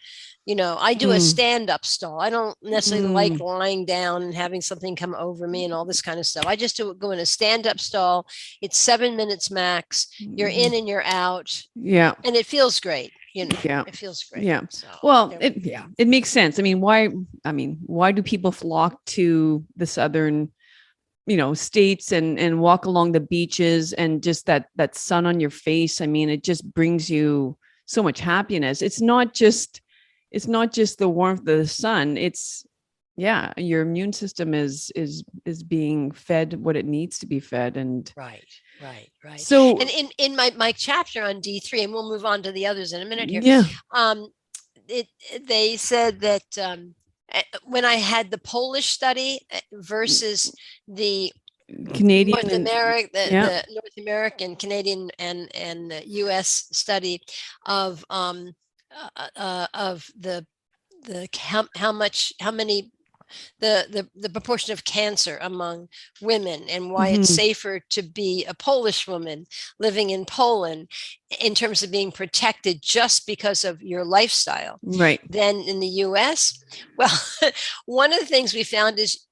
I do a stand-up stall. I don't necessarily like lying down and having something come over me and all this kind of stuff. I just go in a stand-up stall. It's 7 minutes max. You're in and you're out. Yeah. And it feels great. It feels great. Yeah. So, well, it makes sense. I mean, why do people flock to the southern, states and walk along the beaches, and just that sun on your face? I mean, it just brings you so much happiness. It's not just the warmth of the sun. It's your immune system is being fed what it needs to be fed. And right. So, and in my chapter on D3, and we'll move on to the others in a minute here. Yeah. They said that when I had the Polish study versus the Canadian, the North American, Canadian, and the U.S. study of the how many the proportion of cancer among women, and why it's safer to be a Polish woman living in Poland in terms of being protected just because of your lifestyle than in the US. Well, one of the things we found is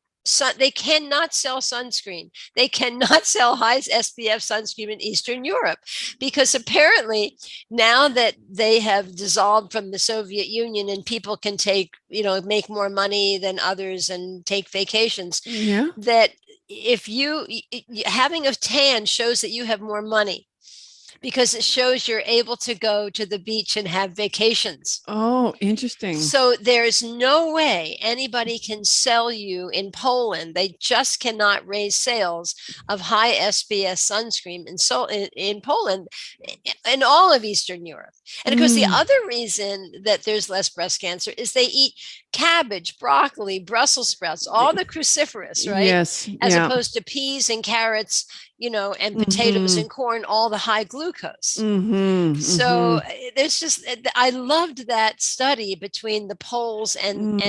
they cannot sell sunscreen. They cannot sell high SPF sunscreen in Eastern Europe, because apparently now that they have dissolved from the Soviet Union and people can take, make more money than others and take vacations, that if having a tan shows that you have more money, because it shows you're able to go to the beach and have vacations. Oh, interesting. So there's no way anybody can sell you in Poland. They just cannot raise sales of high SPF sunscreen in Poland, in all of Eastern Europe. And of course, the other reason that there's less breast cancer is they eat cabbage, broccoli, Brussels sprouts, all the cruciferous, right? Yes. As opposed to peas and carrots, and potatoes and corn, all the high glucose. So there's just, I loved that study between the Poles and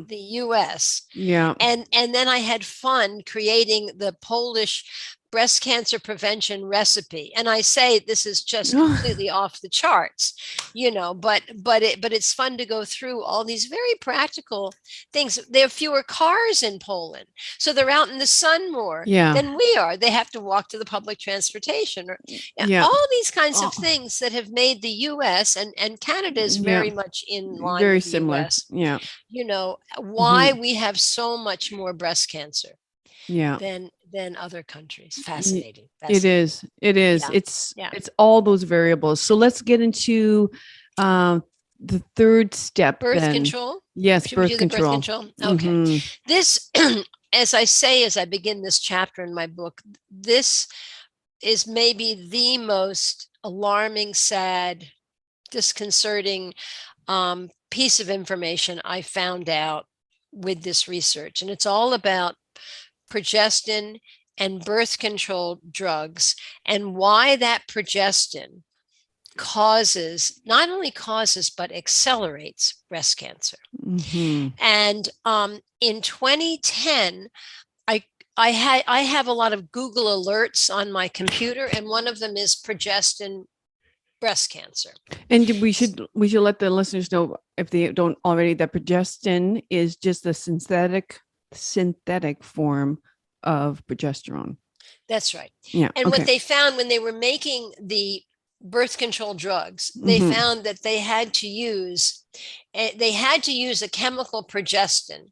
the US. Yeah. And then I had fun creating the Polish breast cancer prevention recipe. And I say this is just completely off the charts, but it's fun to go through all these very practical things. There are fewer cars in Poland, so they're out in the sun more than we are. They have to walk to the public transportation, or all these kinds of things that have made the US and Canada is very much in line very with the similar. US. Why we have so much more breast cancer than other countries. Fascinating. It is. Yeah. It's all those variables. So let's get into the third step. Birth control. Yes, Should birth we do control. The birth control. Okay. This, as I begin this chapter in my book, this is maybe the most alarming, sad, disconcerting piece of information I found out with this research. And it's all about progestin and birth control drugs, and why that progestin not only causes but accelerates breast cancer. And in 2010, I have a lot of Google alerts on my computer, and one of them is progestin breast cancer. And we should let the listeners know, if they don't already, that progestin is just a synthetic form of progesterone. That's right. Yeah. And what they found when they were making the birth control drugs, they found that they had to use a chemical progestin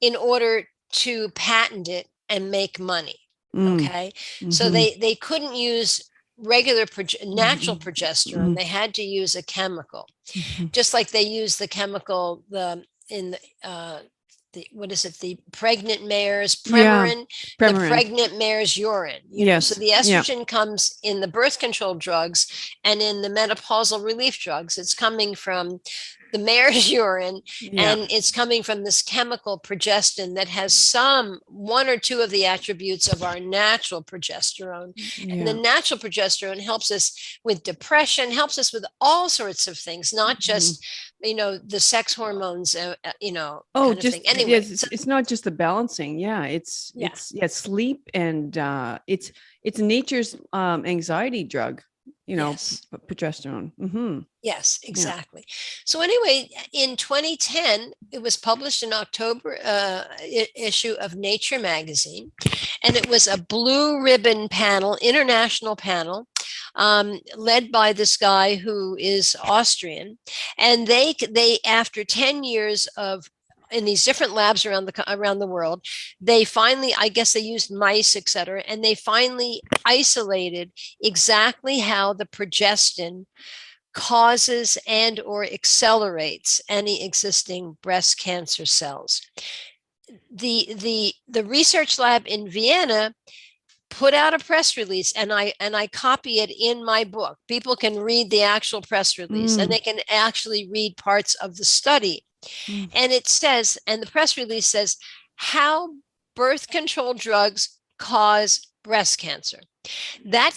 in order to patent it and make money. Okay. So they couldn't use regular natural progesterone. They had to use a chemical, just like they use the chemical the pregnant mare's Premarin, the pregnant mare's urine. So the estrogen comes in the birth control drugs, and in the menopausal relief drugs, it's coming from the mare's urine, and it's coming from this chemical progestin that has one or two of the attributes of our natural progesterone. And the natural progesterone helps us with depression, helps us with all sorts of things, not just the sex hormones, kind of thing. Anyway, it's not just the balancing. It's sleep, and it's nature's anxiety drug. Progesterone. Yes, exactly. So anyway, in 2010, it was published in October issue of Nature magazine, and it was a blue ribbon panel, international panel, led by this guy who is Austrian, and they after 10 years of in these different labs around the world, they finally, I guess they used mice, et cetera, and they finally isolated exactly how the progestin causes and or accelerates any existing breast cancer cells. The research lab in Vienna put out a press release, and I copy it in my book. People can read the actual press release, and they can actually read parts of the study. And it says, and the press release says, how birth control drugs cause breast cancer. That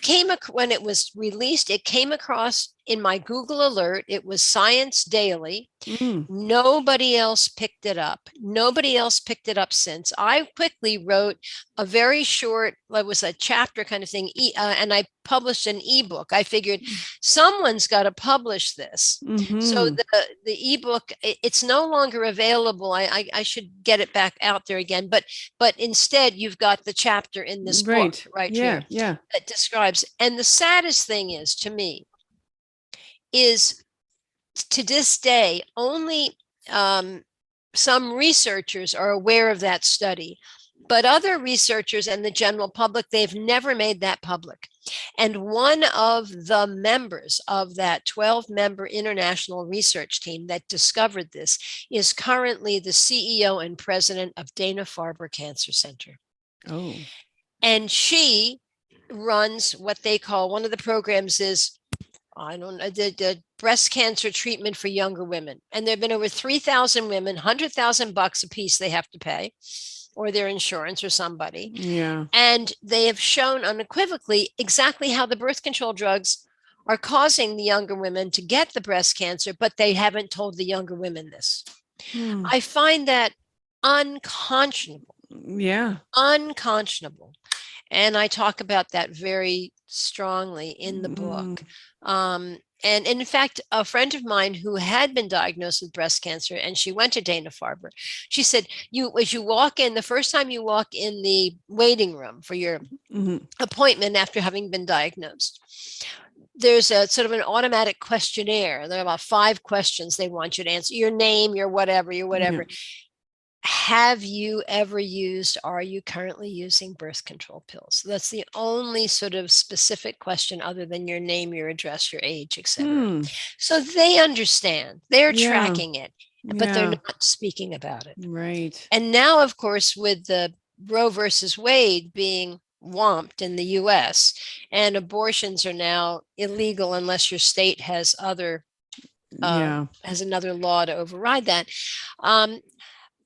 when it was released, it came across in my Google alert. It was Science Daily. Nobody else picked it up. Nobody else picked it up since. I quickly wrote a very short, it was a chapter kind of thing, and I published an ebook. I figured someone's got to publish this. So the ebook, it's no longer available. I should get it back out there again. But instead, you've got the chapter in this book right here that describes. And the saddest thing is, to me, is to this day, only some researchers are aware of that study, but other researchers and the general public, they've never made that public. And one of the members of that 12-member international research team that discovered this is currently the CEO and president of Dana-Farber Cancer Center. Oh. And she runs what they call, one of the programs is, I don't know, the breast cancer treatment for younger women. And there have been over 3,000 women, $100,000 a piece they have to pay, or their insurance or somebody. Yeah. And they have shown unequivocally exactly how the birth control drugs are causing the younger women to get the breast cancer, but they haven't told the younger women this. I find that unconscionable. Yeah. Unconscionable. And I talk about that very strongly in the book. And in fact, a friend of mine who had been diagnosed with breast cancer, and she went to Dana-Farber, she said, as you walk in, the first time you walk in the waiting room for your appointment after having been diagnosed, there's a sort of an automatic questionnaire. There are about 5 questions they want you to answer: your name, your whatever. Yeah. Have you ever used, are you currently using birth control pills? That's the only sort of specific question other than your name, your address, your age, etc. So they understand, they're tracking it, but they're not speaking about it. Right. And now, of course, with the Roe versus Wade being whomped in the US, and abortions are now illegal unless your state has has another law to override that.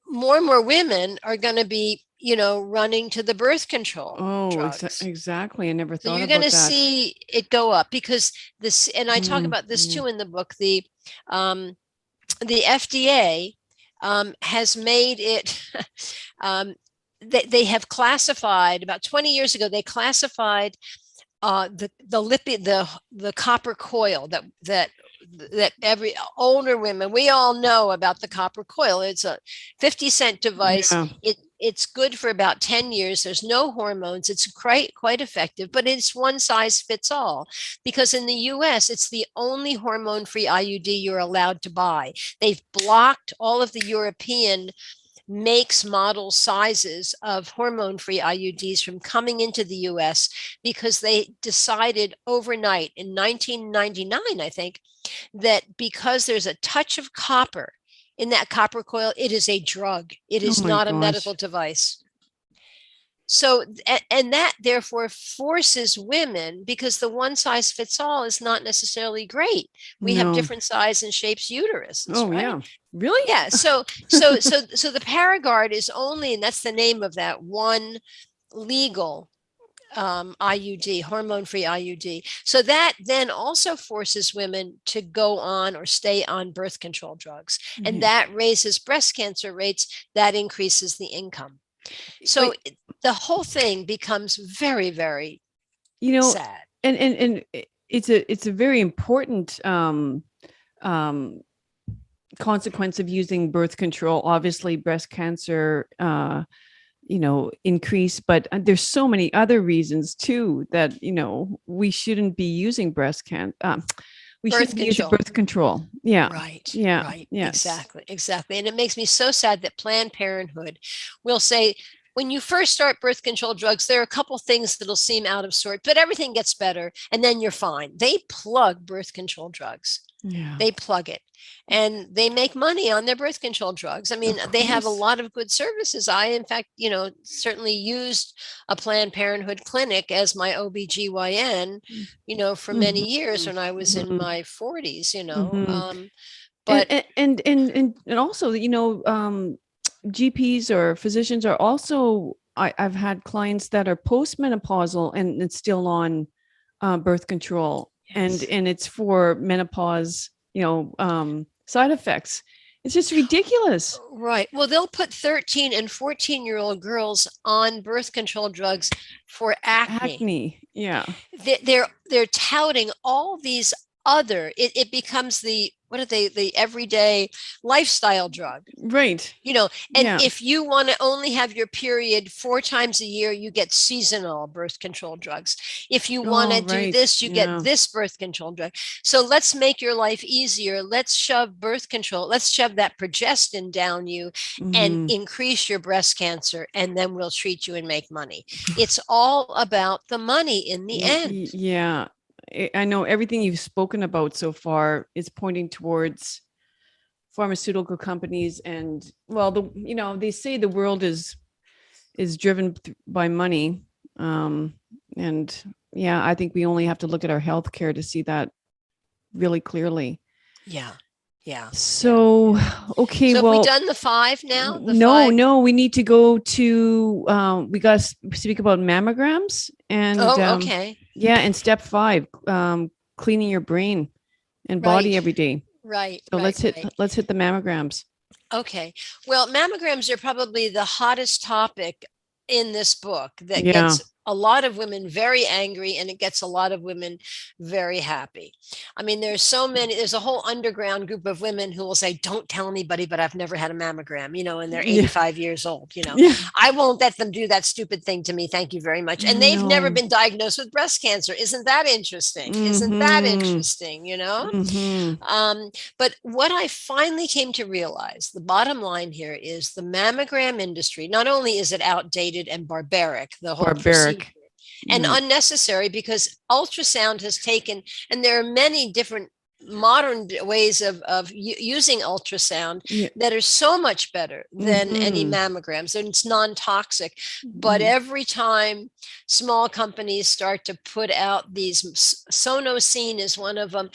More and more women are going to be, running to the birth control drugs. Exactly. I never thought about that. So you're going to see it go up because this, and I talk about this too in the book, the FDA has made it, they have classified, about 20 years ago, they classified the copper coil that every older women, we all know about the copper coil. It's a 50-cent device. It's good for about 10 years. There's no hormones. It's quite effective, but it's one size fits all, because in the US, it's the only hormone-free IUD you're allowed to buy. They've blocked all of the European makes, model, sizes of hormone-free IUDs from coming into the US because they decided overnight in 1999, I think, that because there's a touch of copper in that copper coil, it is a drug. It is not a medical device. So, and that therefore forces women, because the one size fits all is not necessarily great. We have different size and shapes uteruses. Oh, right? Yeah. Really? Yeah. So the Paragard is only, and that's the name of that one legal IUD, hormone-free IUD. So that then also forces women to go on or stay on birth control drugs. And that raises breast cancer rates, that increases the income. So the whole thing becomes very, very sad. And it's a very important consequence of using birth control. Obviously, breast cancer increase, but there's so many other reasons too that we shouldn't be using birth control. Yeah. Right. Yeah. Right. Yes. Exactly. And it makes me so sad that Planned Parenthood will say, when you first start birth control drugs, there are a couple things that'll seem out of sort, but everything gets better and then you're fine. They plug birth control drugs. Yeah. They plug it, and they make money on their birth control drugs. I mean, they have a lot of good services. I, in fact, certainly used a Planned Parenthood clinic as my OBGYN, for many years when I was in my 40s, but and also, GPs or physicians are also I've had clients that are postmenopausal and it's still on birth control, Yes. and it's for menopause, side effects. It's just ridiculous. Right. Well, they'll put 13 and 14-year-old girls on birth control drugs for acne. Acne. Yeah. They're touting all these other, it becomes what are they, the everyday lifestyle drug. Right. And Yeah. if you want to only have your period 4 times a year, you get seasonal birth control drugs. If you want to do this, you get this birth control drug. So let's make your life easier. Let's shove birth control. Let's shove that progestin down you and increase your breast cancer, and then we'll treat you and make money. It's all about the money in the end. Yeah. I know everything you've spoken about so far is pointing towards pharmaceutical companies, and they say the world is driven by money, and I think we only have to look at our healthcare to see that really clearly. Yeah. So okay, so well, have we done the 5 now? No, we need to go to we got to speak about mammograms and okay. And step 5, cleaning your brain and body every day. Right. So let's hit the mammograms. Okay. Well, mammograms are probably the hottest topic in this book that gets a lot of women very angry, and it gets a lot of women very happy. I mean, there's a whole underground group of women who will say, don't tell anybody, but I've never had a mammogram, and they're 85 years old, I won't let them do that stupid thing to me. Thank you very much. And they've never been diagnosed with breast cancer. Isn't that interesting? Isn't that interesting? But what I finally came to realize, the bottom line here is the mammogram industry, not only is it outdated and barbaric, the whole procedure, and unnecessary, because ultrasound has taken, and there are many different modern ways of using ultrasound that are so much better than any mammograms, and it's non-toxic. But every time small companies start to put out these, Sonosine is one of them,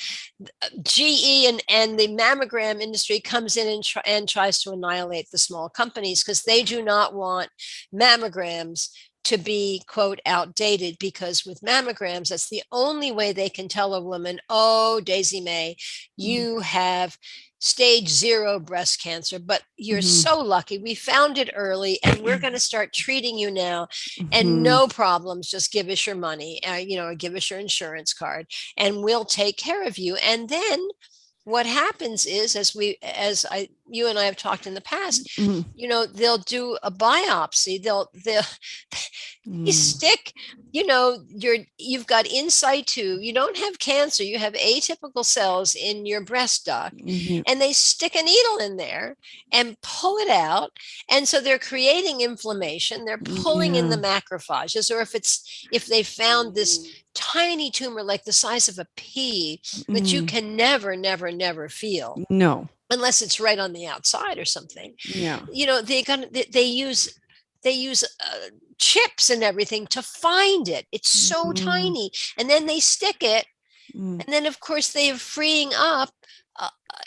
GE and the mammogram industry comes in and tries to annihilate the small companies, because they do not want mammograms to be, quote, outdated, because with mammograms, that's the only way they can tell a woman, oh, Daisy May, you have stage 0 breast cancer, but you're so lucky. We found it early, and we're going to start treating you now, and no problems. Just give us your money, or give us your insurance card, and we'll take care of you. And then what happens is, you and I have talked in the past, they'll do a biopsy. They'll stick, you've got in situ, you don't have cancer, you have atypical cells in your breast duct, and they stick a needle in there and pull it out. And so they're creating inflammation. They're pulling in the macrophages, or if they found this tiny tumor like the size of a pea that you can never feel. No. Unless it's right on the outside or something. Yeah. They use chips and everything to find it. It's so tiny. And then they stick it. And then, of course, they are freeing up,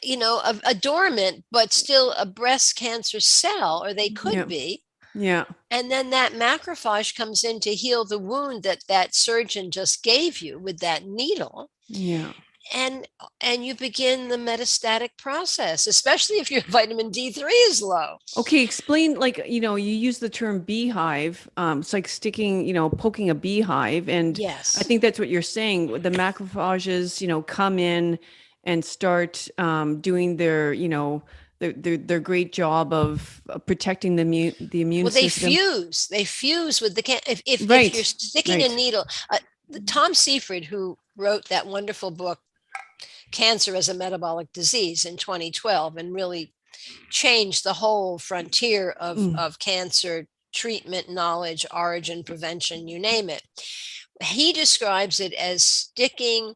a dormant, but still a breast cancer cell, or they could be. Yeah. And then that macrophage comes in to heal the wound that surgeon just gave you with that needle. Yeah. And you begin the metastatic process, especially if your vitamin D3 is low. Okay, explain, you use the term beehive. It's like sticking, poking a beehive. And yes, I think that's what you're saying. The macrophages, come in and start doing their, their great job of protecting the immune system. They fuse with the if you're sticking a needle. Tom Seifert, who wrote that wonderful book, Cancer as a Metabolic Disease, in 2012, and really changed the whole frontier of cancer treatment, knowledge, origin, prevention, you name it. He describes it as sticking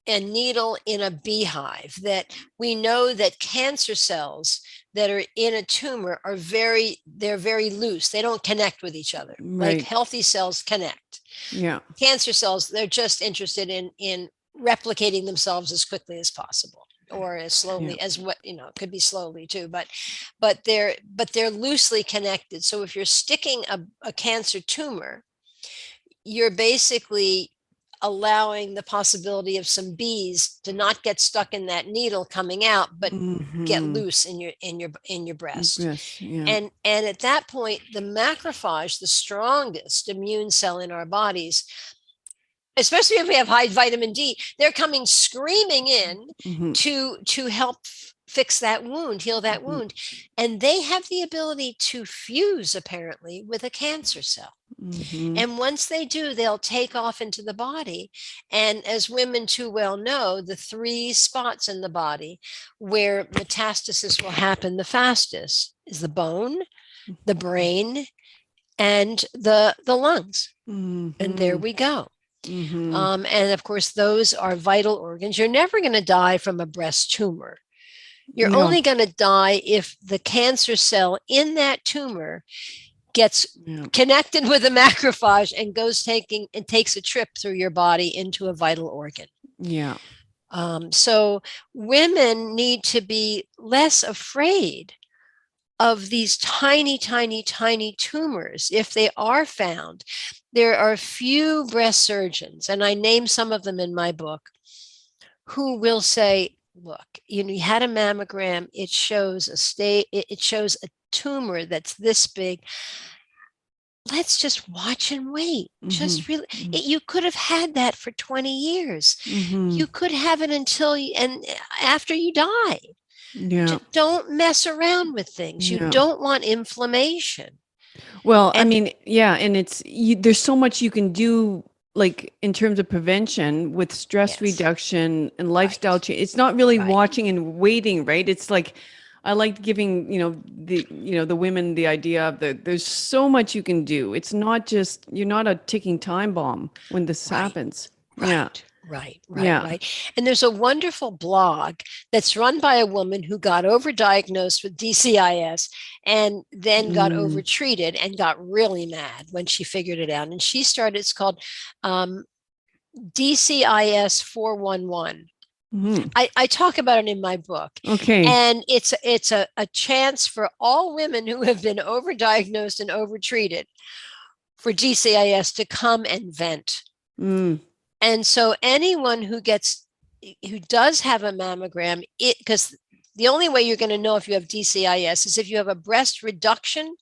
a needle in a beehive, that we know that cancer cells that are in a tumor they're very loose. They don't connect with each other. Like healthy cells connect. Yeah. Cancer cells, they're just interested in replicating themselves as quickly as possible. or as slowly as what, it could be slowly too, but they're loosely connected. So if you're sticking a cancer tumor, you're basically allowing the possibility of some bees to not get stuck in that needle coming out, but get loose in your breast. Yes, yeah. And at that point, the macrophage, the strongest immune cell in our bodies, especially if we have high vitamin D, they're coming screaming in to help fix that wound, heal that wound. And they have the ability to fuse, apparently, with a cancer cell. And once they do, they'll take off into the body. And as women too well know, the 3 spots in the body where metastasis will happen the fastest is the bone, the brain, and the lungs. And there we go. And of course, those are vital organs. You're never going to die from a breast tumor. You're only going to die if the cancer cell in that tumor gets connected with a macrophage and takes a trip through your body into a vital organ. So women need to be less afraid of these tiny, tiny, tiny tumors if they are found. There are few breast surgeons, and I name some of them in my book, who will say, look, you had a mammogram, it shows a tumor that's this big. Let's just watch and wait. Just really, you could have had that for 20 years. You could have it and after you die. Just don't mess around with things. You don't want inflammation. Well, I mean, and there's so much you can do, like in terms of prevention with stress reduction and lifestyle change. It's not really watching and waiting, right? It's like, I like giving, the women the idea of there's so much you can do. It's not just, you're not a ticking time bomb when this happens. Right. And there's a wonderful blog that's run by a woman who got overdiagnosed with DCIS and then got overtreated and got really mad when she figured it out. And she started, it's called DCIS 411. I talk about it in my book. Okay. And it's a chance for all women who have been overdiagnosed and overtreated for DCIS to come and vent. And so anyone who does have a mammogram, because the only way you're going to know if you have DCIS is if you have a breast reduction.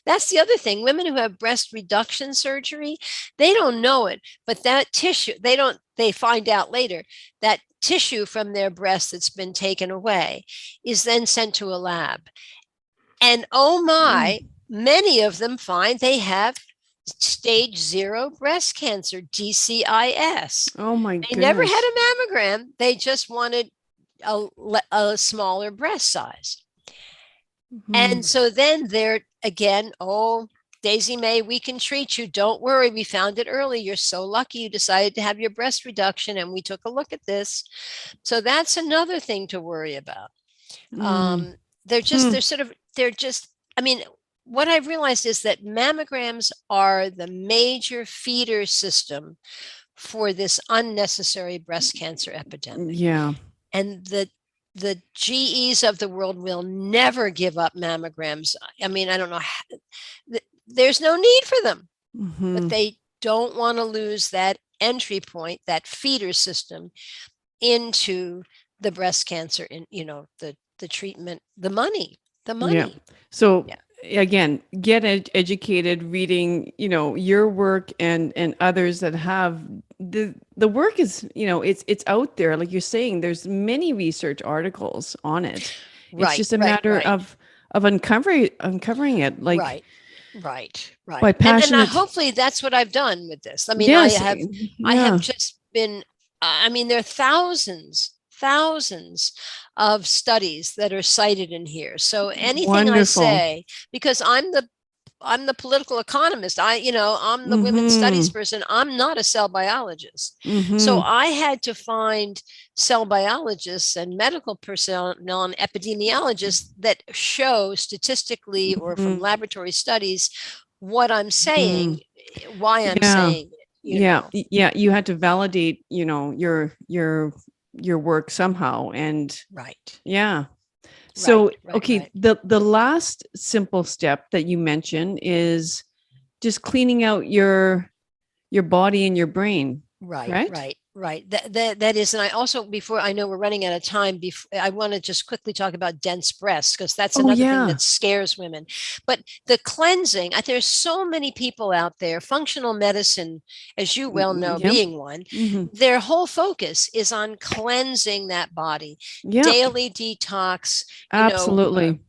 That's the other thing. Women who have breast reduction surgery, they don't know it, but that tissue, they find out later that tissue from their breast that's been taken away is then sent to a lab. And oh my, many of them find they have stage 0 breast cancer, DCIS. Oh my goodness. They never had a mammogram. They just wanted a smaller breast size. And so then they're again, Daisy May, we can treat you. Don't worry. We found it early. You're so lucky you decided to have your breast reduction. And we took a look at this. So that's another thing to worry about. What I've realized is that mammograms are the major feeder system for this unnecessary breast cancer epidemic. And the GEs of the world will never give up mammograms. I mean, I don't know. There's no need for them, but they don't want to lose that entry point, that feeder system into the breast cancer, and the treatment, the money. So again, get educated, reading, your work and others that have the work is, it's out there. Like you're saying, there's many research articles on it. It's just a matter of uncovering it. Like, Right. By passionate. And hopefully that's what I've done with this. I mean, I have just been, there are thousands of studies that are cited in here. So anything I say, because I'm the political economist, I'm the women's studies person. I'm not a cell biologist. So I had to find cell biologists and medical personnel and epidemiologists that show statistically or from laboratory studies what I'm saying, why I'm saying it. You had to validate, your your work somehow. And Right. yeah. So, okay, Right. the last simple step that you mentioned is just cleaning out your body and your brain, correct? Right. That is, and I also, before, I know we're running out of time, before I want to just quickly talk about dense breasts, because that's Oh another thing yeah. that scares women. But the cleansing, there's so many people out there, functional medicine, as you well know, Yep. being one, Mm-hmm. their whole focus is on cleansing that body, Yep. daily detox, Absolutely.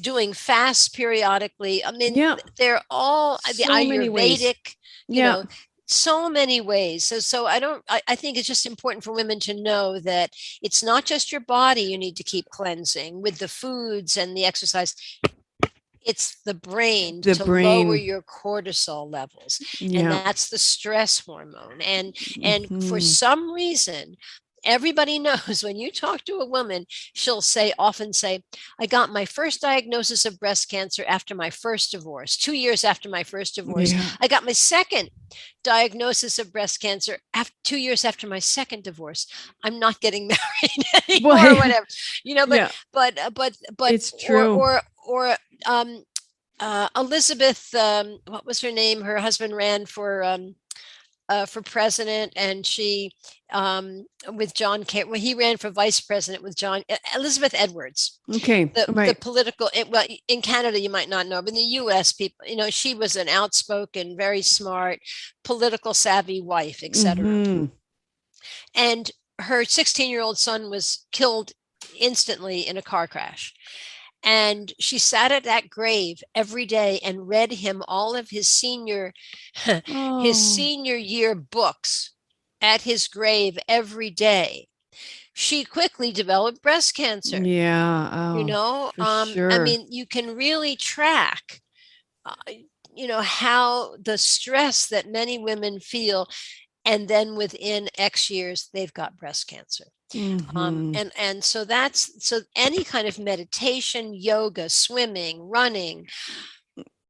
doing fasts periodically. I mean, Yep. they're all the So many ways. Ayurvedic, you Yeah. know, so many ways. So I think it's just important for women to know that it's not just your body you need to keep cleansing with the foods and the exercise. It's the brain The to lower brain. your cortisol levels, and Yeah. that's the stress hormone. And for Mhm. some reason, everybody knows, when you talk to a woman, she'll often say, I got my first diagnosis of breast cancer after my first divorce, 2 years after my first divorce. Yeah. I got my second diagnosis of breast cancer after 2 years after my second divorce. I'm not getting married anymore, or Boy. whatever, but Yeah. but It's true. or Elizabeth, what was her name? Her husband ran for president, and she, with John Kerry, well, he ran for vice president with Elizabeth Edwards, Okay. the Right. political. Well, in Canada you might not know, but in the U.S. people, she was an outspoken, very smart, political savvy wife, etc. Mm-hmm. And her 16-year-old son was killed instantly in a car crash. And she sat at that grave every day and read him all of his senior his Oh. senior year books at his grave every day. She quickly developed breast cancer. Yeah. Oh, for I sure. mean, you can really track uh, how the stress that many women feel, and then within X years they've got breast cancer. Mm-hmm. And so any kind of meditation, yoga, swimming, running,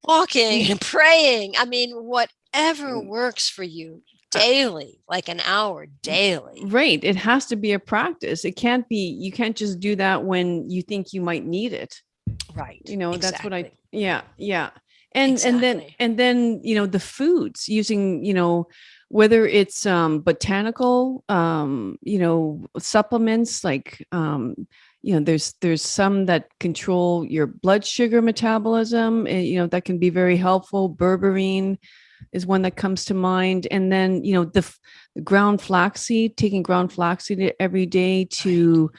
walking, praying, I mean, whatever works for you daily, like an hour daily. Right. It has to be a practice. It can't be, you can't just do that when you think you might need it. Right. That's what I, Exactly. yeah. Yeah. Exactly. And then, the foods using, whether it's botanical, supplements like, there's some that control your blood sugar metabolism, and, that can be very helpful. Berberine is one that comes to mind. And then, the ground flaxseed, taking ground flaxseed every day to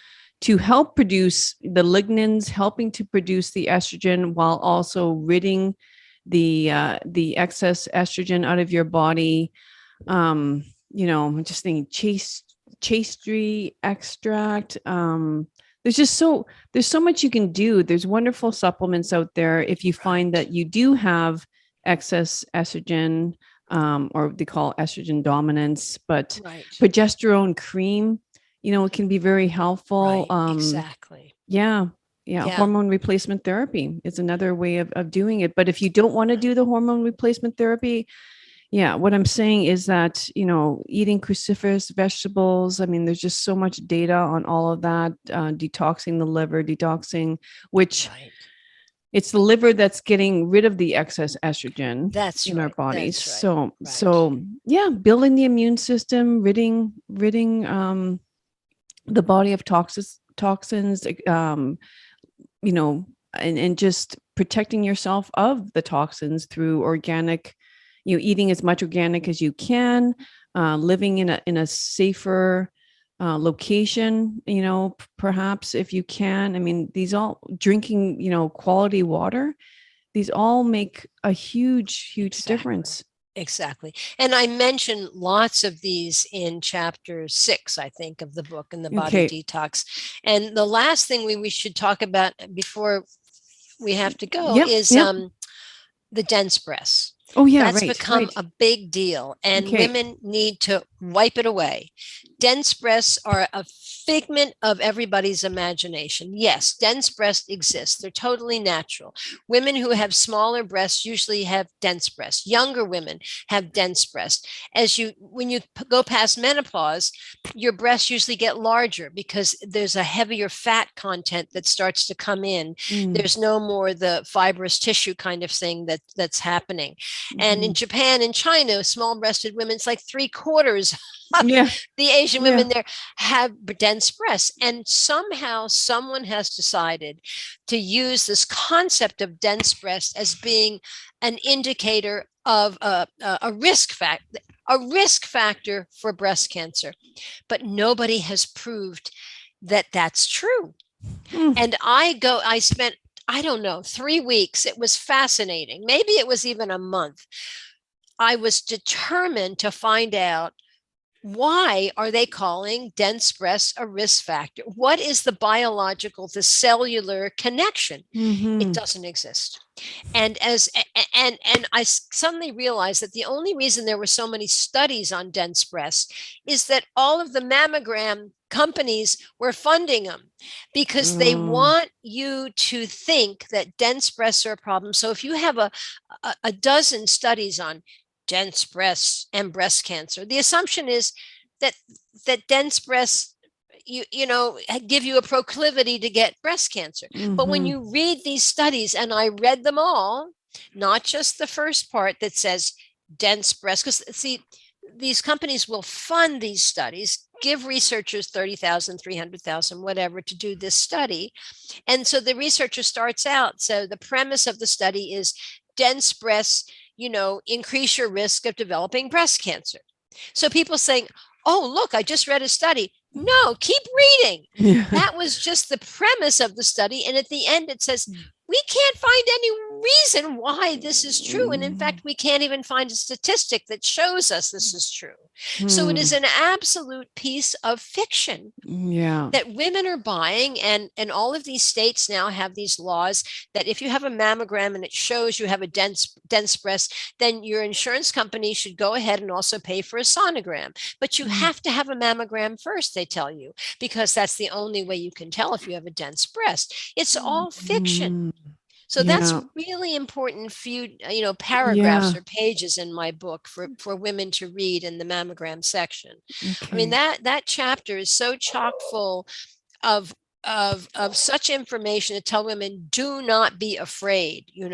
help produce the lignans, helping to produce the estrogen while also ridding the excess estrogen out of your body. I'm just thinking chastery extract. There's so much you can do. There's wonderful supplements out there if you find that you do have excess estrogen, or they call estrogen dominance, but Right. progesterone cream, it can be very helpful. Right. Exactly. Yeah. Yeah. Yeah. Hormone replacement therapy is another way of doing it. But if you don't want to do the hormone replacement therapy, yeah, what I'm saying is that, eating cruciferous vegetables, I mean, there's just so much data on all of that, detoxing the liver, which Right. it's the liver that's getting rid of the excess estrogen That's in our right. bodies. That's right. Right. So yeah, building the immune system, ridding the body of toxins, and just protecting yourself of the toxins through organic, eating as much organic as you can, living in a safer location, perhaps if you can. I mean, these all drinking, quality water, these all make a huge Exactly. difference. Exactly. And I mentioned lots of these in chapter 6, I think, of the book, in the body Okay. detox. And the last thing we should talk about before we have to go Yep. is Yep. the dense breasts. Oh, yeah, That's right, become right. a big deal, and Okay. women need to wipe it away. Dense breasts are a figment of everybody's imagination. Yes, dense breasts exist. They're totally natural. Women who have smaller breasts usually have dense breasts. Younger women have dense breasts. When you go past menopause, your breasts usually get larger because there's a heavier fat content that starts to come in. Mm. There's no more the fibrous tissue kind of thing that's happening. And in Mhm. Japan and China, small breasted women, it's like 3/4 of Yeah, the Asian yeah. women there have dense breasts. And somehow someone has decided to use this concept of dense breast as being an indicator of a risk factor for breast cancer. But nobody has proved that that's true. Mm. And I spent, I don't know, 3 weeks. It was fascinating. Maybe it was even a month. I was determined to find out, why are they calling dense breasts a risk factor? What is the biological, the cellular connection? It Mhm. doesn't exist. And I suddenly realized that the only reason there were so many studies on dense breasts is that all of the mammogram companies were funding them because they Oh. want you to think that dense breasts are a problem. So if you have a dozen studies on dense breasts and breast cancer, the assumption is that dense breasts, give you a proclivity to get breast cancer. But when Mhm. you read these studies, and I read them all, not just the first part that says dense breast, because see, these companies will fund these studies, give researchers 30,000, 300,000, whatever, to do this study. And so the researcher starts out. So the premise of the study is dense breasts, increase your risk of developing breast cancer. So people saying, oh, look, I just read a study. No, keep reading. Yeah. That was just the premise of the study. And at the end, it says, we can't find any reason why this is true. And in fact, we can't even find a statistic that shows us this is true. So it is Hmm. an absolute piece of fiction Yeah. that women are buying. And all of these states now have these laws that if you have a mammogram and it shows you have a dense breast, then your insurance company should go ahead and also pay for a sonogram. But you Mm. have to have a mammogram first, they tell you, because that's the only way you can tell if you have a dense breast. It's all fiction. Mm. So that's Yeah. really important few, paragraphs Yeah. or pages in my book for women to read in the mammogram section. I mean, Okay. that chapter is so chock full of of such information to tell women, do not be afraid, do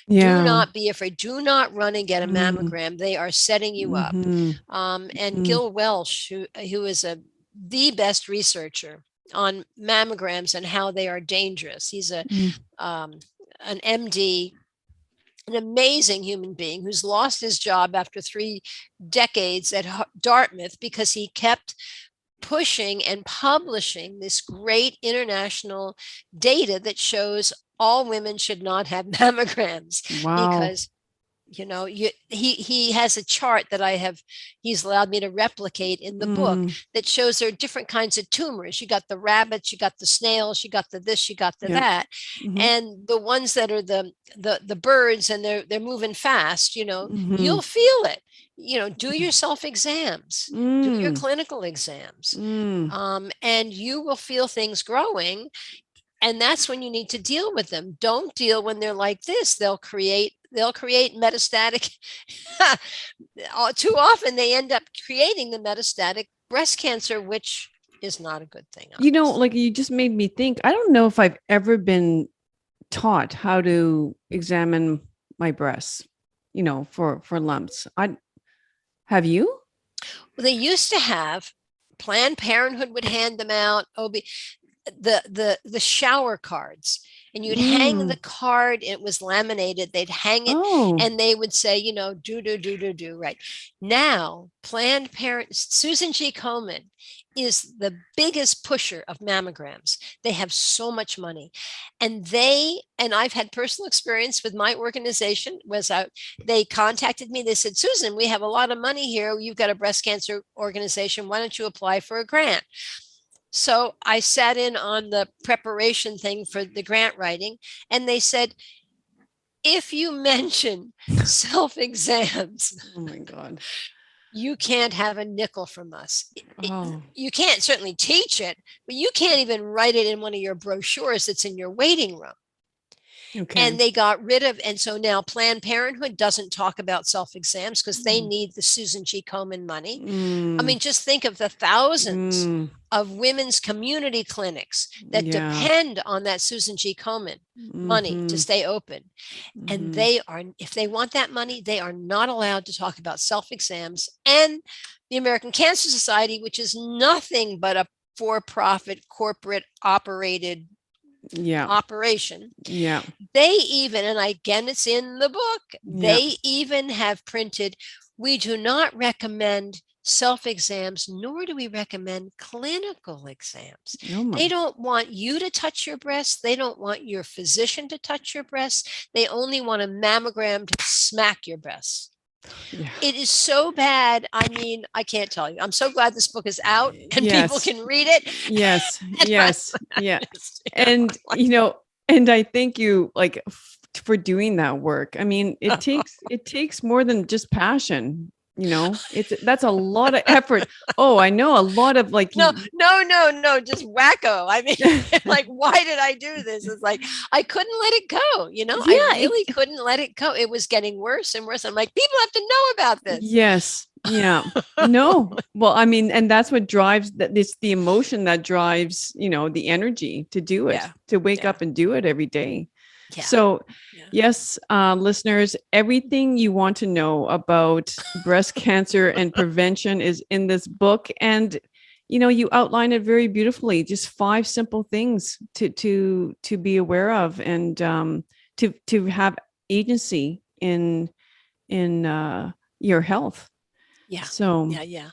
Yeah. not be afraid, do not run and get a Mm. mammogram. They are setting you up. Mhm. And Mhm. Gil Welsh, who is the best researcher on mammograms and how they are dangerous. He's Mm. an MD, an amazing human being who's lost his job after 3 decades at Dartmouth because he kept pushing and publishing this great international data that shows all women should not have mammograms Wow. because he has a chart that he's allowed me to replicate in the book Mm. that shows there are different kinds of tumors. You got the rabbits, you got the snails, you got the this, you got the Yeah. that. Mhm. And the ones that are the birds, and they're moving fast, Mhm. you'll feel it. Do your self exams, do your Mm. clinical exams, Mm. and you will feel things growing. And that's when you need to deal with them. Don't deal when they're like this. They'll create metastatic. Too often they end up creating the metastatic breast cancer, which is not a good thing, Like obviously. you just made me think. I don't know if I've ever been taught how to examine my breasts, for lumps. I have you? They used to have, Planned Parenthood would hand them out, the shower cards, and you'd hang the Mm. card. It was laminated. They'd hang it, Oh. and they would say, do right now. Planned Parent Susan G. Komen is the biggest pusher of mammograms. They have so much money, and I've had personal experience with my organization. They contacted me. They said, Susan, we have a lot of money here. You've got a breast cancer organization. Why don't you apply for a grant? So I sat in on the preparation thing for the grant writing, and they said, if you mention self-exams, Oh my God. you can't have a nickel from us. Oh. You can't certainly teach it, but you can't even write it in one of your brochures that's in your waiting room. Okay. And they got rid of, and so now Planned Parenthood doesn't talk about self-exams because they need the Susan G. Komen money. I mean, just think of the thousands of women's community clinics that depend on that Susan G. Komen money to stay open. And they are, if they want that money, they are not allowed to talk about self-exams. And the American Cancer Society, which is nothing but a for-profit, corporate operated operation. Yeah. They even, and again, it's in the book, they even have printed, we do not recommend self-exams, nor do we recommend clinical exams. They don't want you to touch your breast. They don't want your physician to touch your breast. They only want a mammogram to smack your breast. Yeah. It is so bad. I mean, I can't tell you. I'm so glad this book is out and people can read it. Yes. Yes. Yeah. And, you know, and I thank you like for doing that work. I mean, it takes more than just passion. You know, that's a lot of effort. Oh, I know a lot of like. No, just wacko. I mean, like, why did I do this? It's like, I couldn't let it go. You know, I really couldn't let it go. It was getting worse and worse. I'm like, people have to know about this. Yes. Yeah. No. Well, I mean, and that's what drives that. It's the emotion that drives, you know, the energy to do it, to wake up and do it every day. Yeah. So yes, listeners, everything you want to know about breast cancer and prevention is in this book. And, you know, you outline it very beautifully, just 5 simple things to be aware of and to have agency in your health. Yeah. So yeah.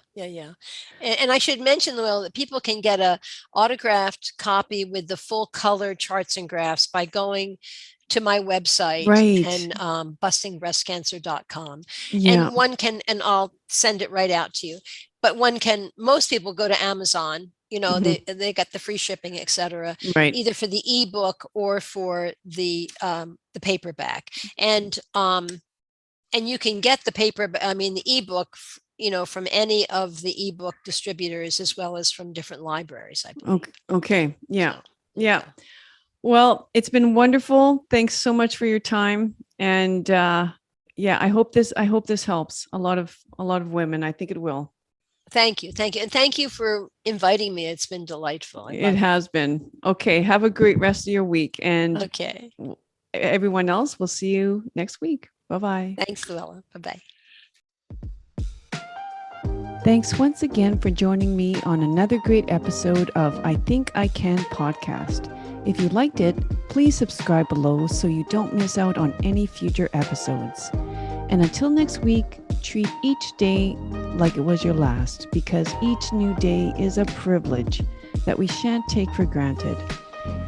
And I should mention, Will, that people can get a autographed copy with the full color charts and graphs by going to my website and bustingbreastcancer.com. And one can, and I'll send it right out to you. But most people go to Amazon. You know, they got the free shipping, etc. Either for the ebook or for the paperback. And you can get the ebook, you know, from any of the ebook distributors as well as from different libraries, I believe. Okay. Yeah. Yeah. Well, it's been wonderful. Thanks so much for your time. And I hope this helps a lot of women. I think it will. Thank you. And thank you for inviting me. It's been delightful. It has been. Okay. Have a great rest of your week. And everyone else, we'll see you next week. Bye-bye. Thanks, Luella. Bye-bye. Thanks once again for joining me on another great episode of I Think I Can podcast. If you liked it, please subscribe below so you don't miss out on any future episodes. And until next week, treat each day like it was your last, because each new day is a privilege that we shan't take for granted.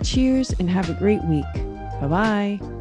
Cheers and have a great week. Bye-bye.